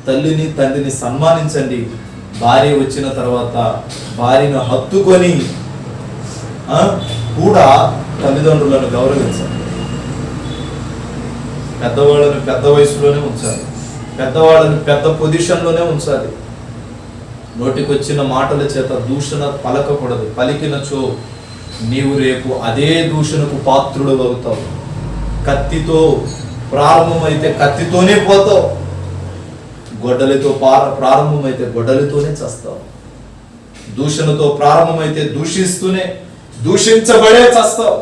తల్లిని తండ్రిని సన్మానించండి. భార్య వచ్చిన తర్వాత భార్యను హత్తుకొని కూడా తల్లిదండ్రులను గౌరవించాలి. పెద్దవాళ్ళని పెద్ద వయసులోనే ఉంచాలి, పెద్దవాళ్ళని పెద్ద పొజిషన్లోనే ఉంచాలి. నోటికొచ్చిన మాటల చేత దూషణ పలకకూడదు. పలికినచో నీవు రేపు అదే దూషణకు పాత్రుడు అవుతావు. కత్తితో ప్రారంభమైతే కత్తితోనే పోతావు, గొడ్డలితో ప్రారంభమైతే గొడ్డలితోనే చస్తావు. దూషణతో ప్రారంభమైతే దూషించబడే చస్తావు.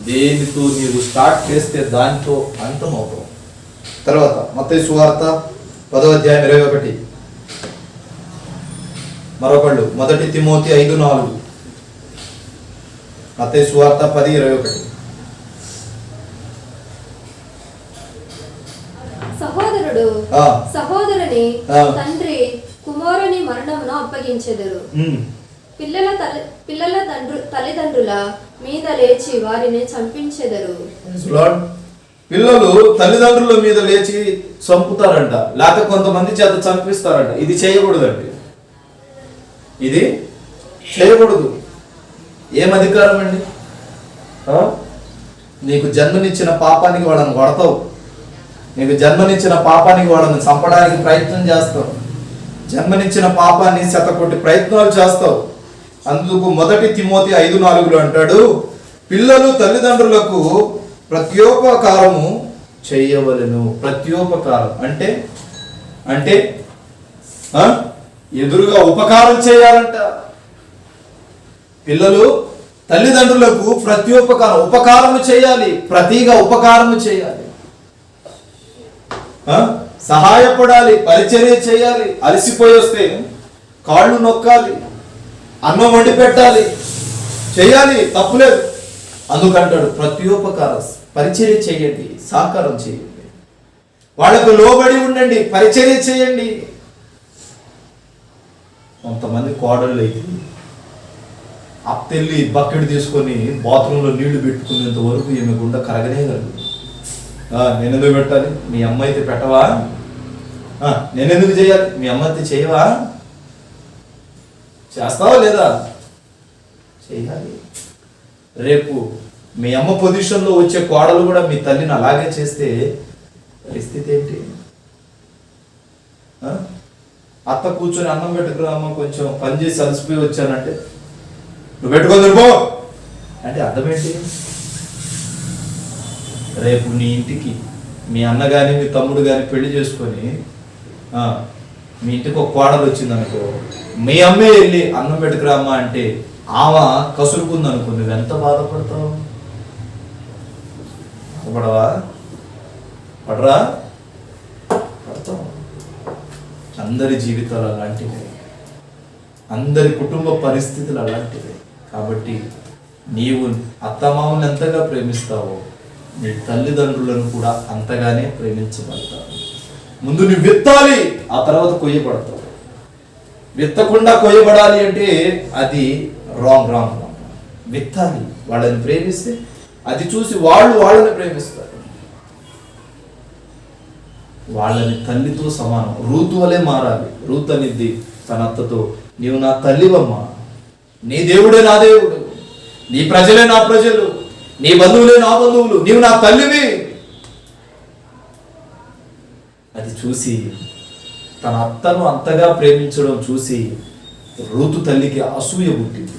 దేనితో నీవు స్టార్ట్ చేస్తే దానితో అంతమవుతావు. తర్వాత మత్తయి సువార్త 10వ అధ్యాయం 21. మరొకళ్ళు 1 తిమోతి 5:4. మత్తయి సువార్త 10:21. సహోదరుడు ఆ. సహోదరుని ఆ. తండ్రి కుమారుని మరణమును అప్పగించెదరు. పిల్లల తల్లిదండ్రుల మీద లేచి వారిని చంపించెదరు. పిల్లలు తల్లిదండ్రుల మీద లేచి చంపుతారంట, లేక కొంతమంది చేత చంపిస్తారంట. ఇది చేయకూడదండి. ఇది చేయకూడదు. ఏం అధికారం అండి? నీకు జన్మనిచ్చిన పాపానికి వాళ్ళని కొడతావు, నీకు జన్మనిచ్చిన పాపానికి వాళ్ళని చంపడానికి ప్రయత్నం చేస్తావు, జన్మనిచ్చిన పాపాన్ని శతకొట్టి ప్రయత్నాలు చేస్తావు. అందుకు 1 తిమోతి 5:4 అంటాడు, పిల్లలు తల్లిదండ్రులకు ప్రత్యోపకారము చేయవలెను. ప్రత్యోపకారం అంటే అంటే ఎదురుగా ఉపకారం చేయాలంట. పిల్లలు తల్లిదండ్రులకు ఉపకారము చేయాలి, ప్రతిగా ఉపకారము చేయాలి, సహాయపడాలి, పరిచర్య చేయాలి. అలసిపోయి వస్తే కాళ్ళు నొక్కాలి, అన్నం వండి పెట్టాలి, చేయాలి, తప్పులేదు. అందుకంటాడు ప్రత్యోపకారం. పరిచర్య చేయండి, సహకారం చేయండి, వాళ్ళకు లోబడి ఉండండి, పరిచర్య చేయండి. కొంతమంది కోడళ్ళు అయితే అత్తెళ్ళి బకెట్ తీసుకొని బాత్రూంలో నీళ్లు పెట్టుకునేంత వరకు ఈమె గుండె కరగనే కలదు. నేనెందుకు పెట్టాలి? మీ అమ్మ అయితే పెట్టవా? నేనెందుకు చేయాలి? మీ అమ్మ అయితే చేయవా? చేస్తావా లేదా? చేయాలి. రేపు మీ అమ్మ పొజిషన్లో వచ్చే కోడలు కూడా మీ తల్లిని అలాగే చేస్తే పరిస్థితి ఏంటి? అత్త కూర్చొని అన్నం పెట్టుకురా అమ్మ, కొంచెం పని చేసి అలసిపోయి వచ్చానంటే నువ్వు పెట్టుకొని పో అంటే అర్థం ఏంటి? రేపు నీ ఇంటికి మీ అన్న కానీ మీ తమ్ముడు కానీ పెళ్లి చేసుకొని మీ ఇంటికి ఒక కోడలు వచ్చింది అనుకో, మీ అమ్మే వెళ్ళి అన్నం పెట్టుకురా అమ్మ అంటే ఆమె కసురుకుంది అనుకో, నువ్వు ఎంత బాధపడతావు? పడవా? పడరా? పడతావు. అందరి జీవితాలు అలాంటివే, అందరి కుటుంబ పరిస్థితులు అలాంటివే. కాబట్టి నీవు అత్తమామల్ని ఎంతగా ప్రేమిస్తావో నీ తల్లిదండ్రులను కూడా అంతగానే ప్రేమించబడతావు. ముందు నువ్వు విత్తాలి, ఆ తర్వాత కొయ్యబడతావు. విత్తకుండా కొయ్యబడాలి అంటే అది రాంగ్. విత్తాలి, వాళ్ళని ప్రేమిస్తే అది చూసి వాళ్ళని ప్రేమిస్తారు. వాళ్ళని తల్లితో సమానం. రూతు వలె మారాలి. రూతు అనిద్ది తన అత్తతో, నీవు నా తల్లివమ్మా, నీ దేవుడే నా దేవుడు, నీ ప్రజలే నా ప్రజలు, నీ బంధువులే నా బంధువులు, నీవు నా తల్లివి. అది చూసి తన అత్తను అంతగా ప్రేమించడం చూసి రూతు తల్లికి అసూయ పుట్టింది.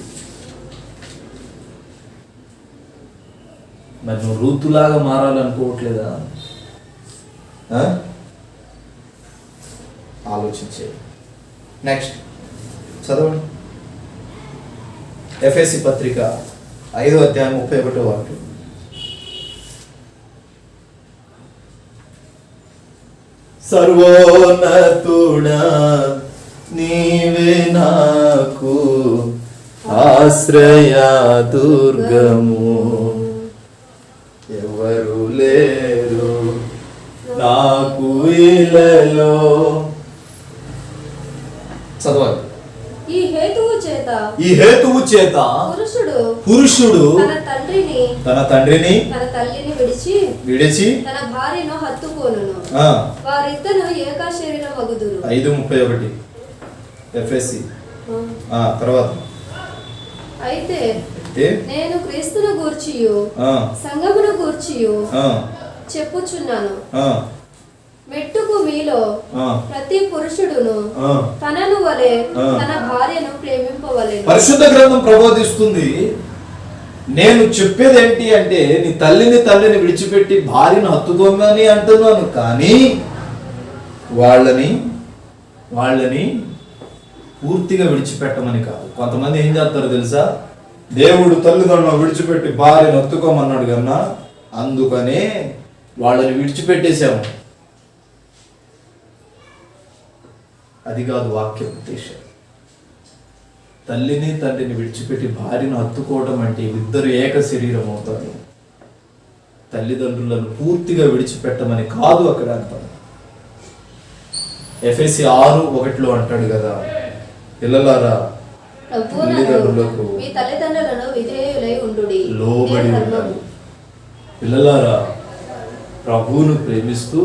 మరి నువ్వు రూతులాగా మారాలనుకోవట్లేదా? ఆలోచించే. నెక్స్ట్ చదవండి. ఎఫెసీ పత్రిక 5వ అధ్యాయం 31వ వాక్యం. సర్వోన్నతుడా నీవే నాకు ఆశ్రయ దుర్గము, ఎవరు లేరు నాకు ఇలలో. చదవాలి. ఈ హేతువు చేత పురుషుడు తన తండ్రిని తన తల్లిని విడిచి తన భార్యను హత్తుకొనును, వారిద్దరూ ఏక శరీరమగుదురు. 5:31 ఎఫెసీ. తర్వాత అయితే నేను క్రీస్తును గూర్చియు సంఘమును గూర్చియు చెప్పుచున్నాను, మెట్టుకు మీలో ప్రతి పురుషుడును తనను వలె తన భార్యను ప్రేమింపవలెను. పరిశుద్ధ గ్రంథం ప్రబోధిస్తుంది. నేను చెప్పేది ఏంటి అంటే, నీ తల్లిని విడిచిపెట్టి భార్యను హత్తుకోమని అంటున్నాను, కానీ వాళ్ళని పూర్తిగా విడిచిపెట్టమని కాదు. కొంతమంది ఏం చేస్తారు తెలుసా? దేవుడు తల్లిదండ్రులను విడిచిపెట్టి భార్యను హత్తుకోమన్నాడు కన్నా, అందుకనే వాళ్ళని విడిచిపెట్టేశాము. అది కాదు వాక్య ఉద్దేశం. తల్లిని తండ్రిని విడిచిపెట్టి భార్యను హత్తుకోవడం అంటే ఇద్దరు ఏక శరీరం అవుతారు. తల్లిదండ్రులను పూర్తిగా విడిచిపెట్టమని కాదు అక్కడ అంటారు. ఎఫెసీ 6:1 అంటాడు కదా, పిల్లలారా తల్లిదండ్రులకు లోబడి ఉండాలి. పిల్లలారా ప్రభువును ప్రేమిస్తూ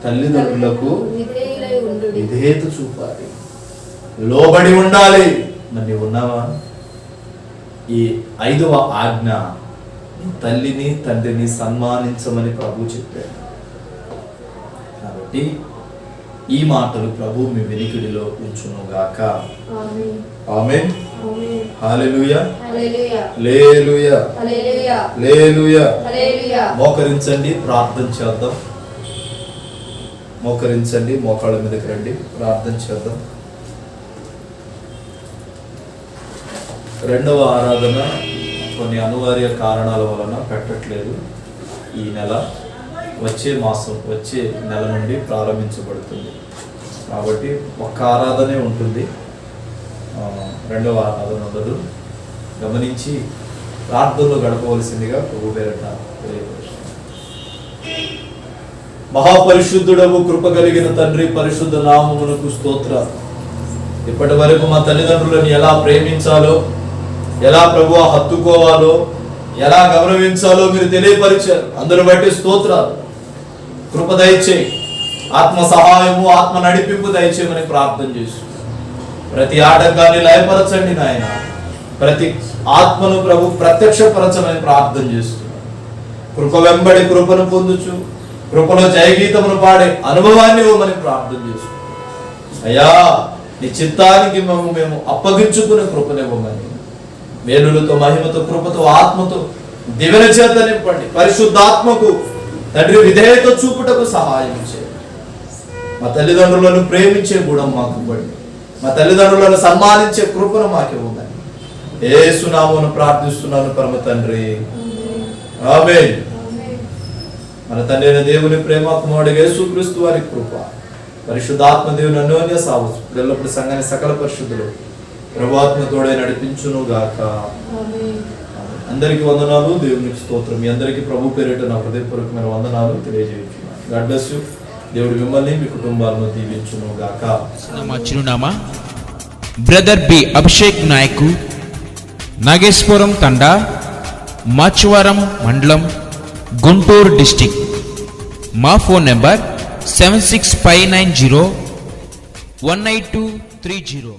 తల్లిదండ్రులకు విధేయత చూపాలి, లోబడి ఉండాలి. మరి నీవు ఉన్నావా? ఈ 5వ ఆజ్ఞ తల్లిని తండ్రిని సన్మానించమని ప్రభు చెప్పాడు. కాబట్టి ఈ మాటలు ప్రభు మీ వెనుకడిలో ఉంచునుగాక. ఆమేన్. హల్లెలూయా. హల్లెలూయా. హల్లెలూయా. మోకరించండి, ప్రార్థన చేద్దాం. మోకరించండి, మోకాళ్ళ మీదకి రండి, ప్రార్థన చేద్దాం. 2వ ఆరాధన కొన్ని అనివార్య కారణాల వలన పెట్టట్లేదు. ఈ నెల వచ్చే నెల నుండి ప్రారంభించబడుతుంది. కాబట్టి ఒక్క ఆరాధనే ఉంటుంది, 2వ ఆరాధన ఉండదు. గమనించి ప్రార్థనలో గడపవలసిందిగా ప్రభు పేరట తెలియపరుస్తున్నాను. మహాపరిశుద్ధుడవు కృప కలిగిన తండ్రి, పరిశుద్ధ నామమునకు స్తోత్రాలు. ఇప్పటి వరకు మా తల్లిదండ్రులను ఎలా ప్రేమించాలో, ఎలా ప్రభువా హత్తుకోవాలో, ఎలా గౌరవించాలో మీరు తెలియపరిచారు. అందరూ బట్టి స్తోత్రాలు. కృప దయచేయి, ఆత్మ సహాయము, ఆత్మ నడిపింపు దయచేయమని ప్రార్థన చేస్తూ ప్రతి ఆటంకాన్ని లయపరచండి నాయన. ప్రతి ఆత్మను ప్రభు ప్రత్యక్షపరచమని ప్రార్థన చేస్తున్నాను. కృప వెంబడి కృపను పొందుచు కృపలో జయగీతమును పాడే అనుభవాన్ని ఇవ్వమని ప్రార్థన చేస్తున్నాం. అయ్యా, నీ చిత్తానికి మేము అప్పగించుకునే కృపనివ్వమని, మేలులతో మహిమతో కృపతో ఆత్మతో దివ్యన చేత నింపండి. పరిశుద్ధాత్మకు తండ్రి విధేయత చూపుటకు సహాయం చేయండి. మా తల్లిదండ్రులను ప్రేమించే గుణం మాకు ఇవ్వండి. మా తల్లిదండ్రులను సన్మానించే కృపను మాకు ఇవ్వమని యేసు నామమున ప్రార్థిస్తున్నాను పరమ తండ్రి. ఆమేన్. మన తండ్రి అయిన దేవుని ప్రేమ, కుమారుడు యేసుక్రీస్తు వారి కృప, పరిశుద్ధాత్మ దేవుని అన్యోన్య సావత్వం ఎల్లప్పుడు సంఘాన్ని సకల పరిశుద్ధులు ప్రభువాత్మ తోడై నడిపించును గాక. అందరికీ వందనాలు, దేవునికి స్తోత్రం. మీ అందరికీ ప్రభు పేరిట నా హృదయపూర్వకమైన వందనాలు తెలియజేస్తున్నాను. God bless you. దేవుడు మిమ్మల్ని మీ కుటుంబాలను దీవించును గాక. మా చిరునామా బ్రదర్ బి అభిషేక్ నాయకు, నాగేశ్వరం తండా, మాచవరం మండలం, గుంటూరు డిస్టిక్. మా ఫోన్ నెంబర్ 7659018230.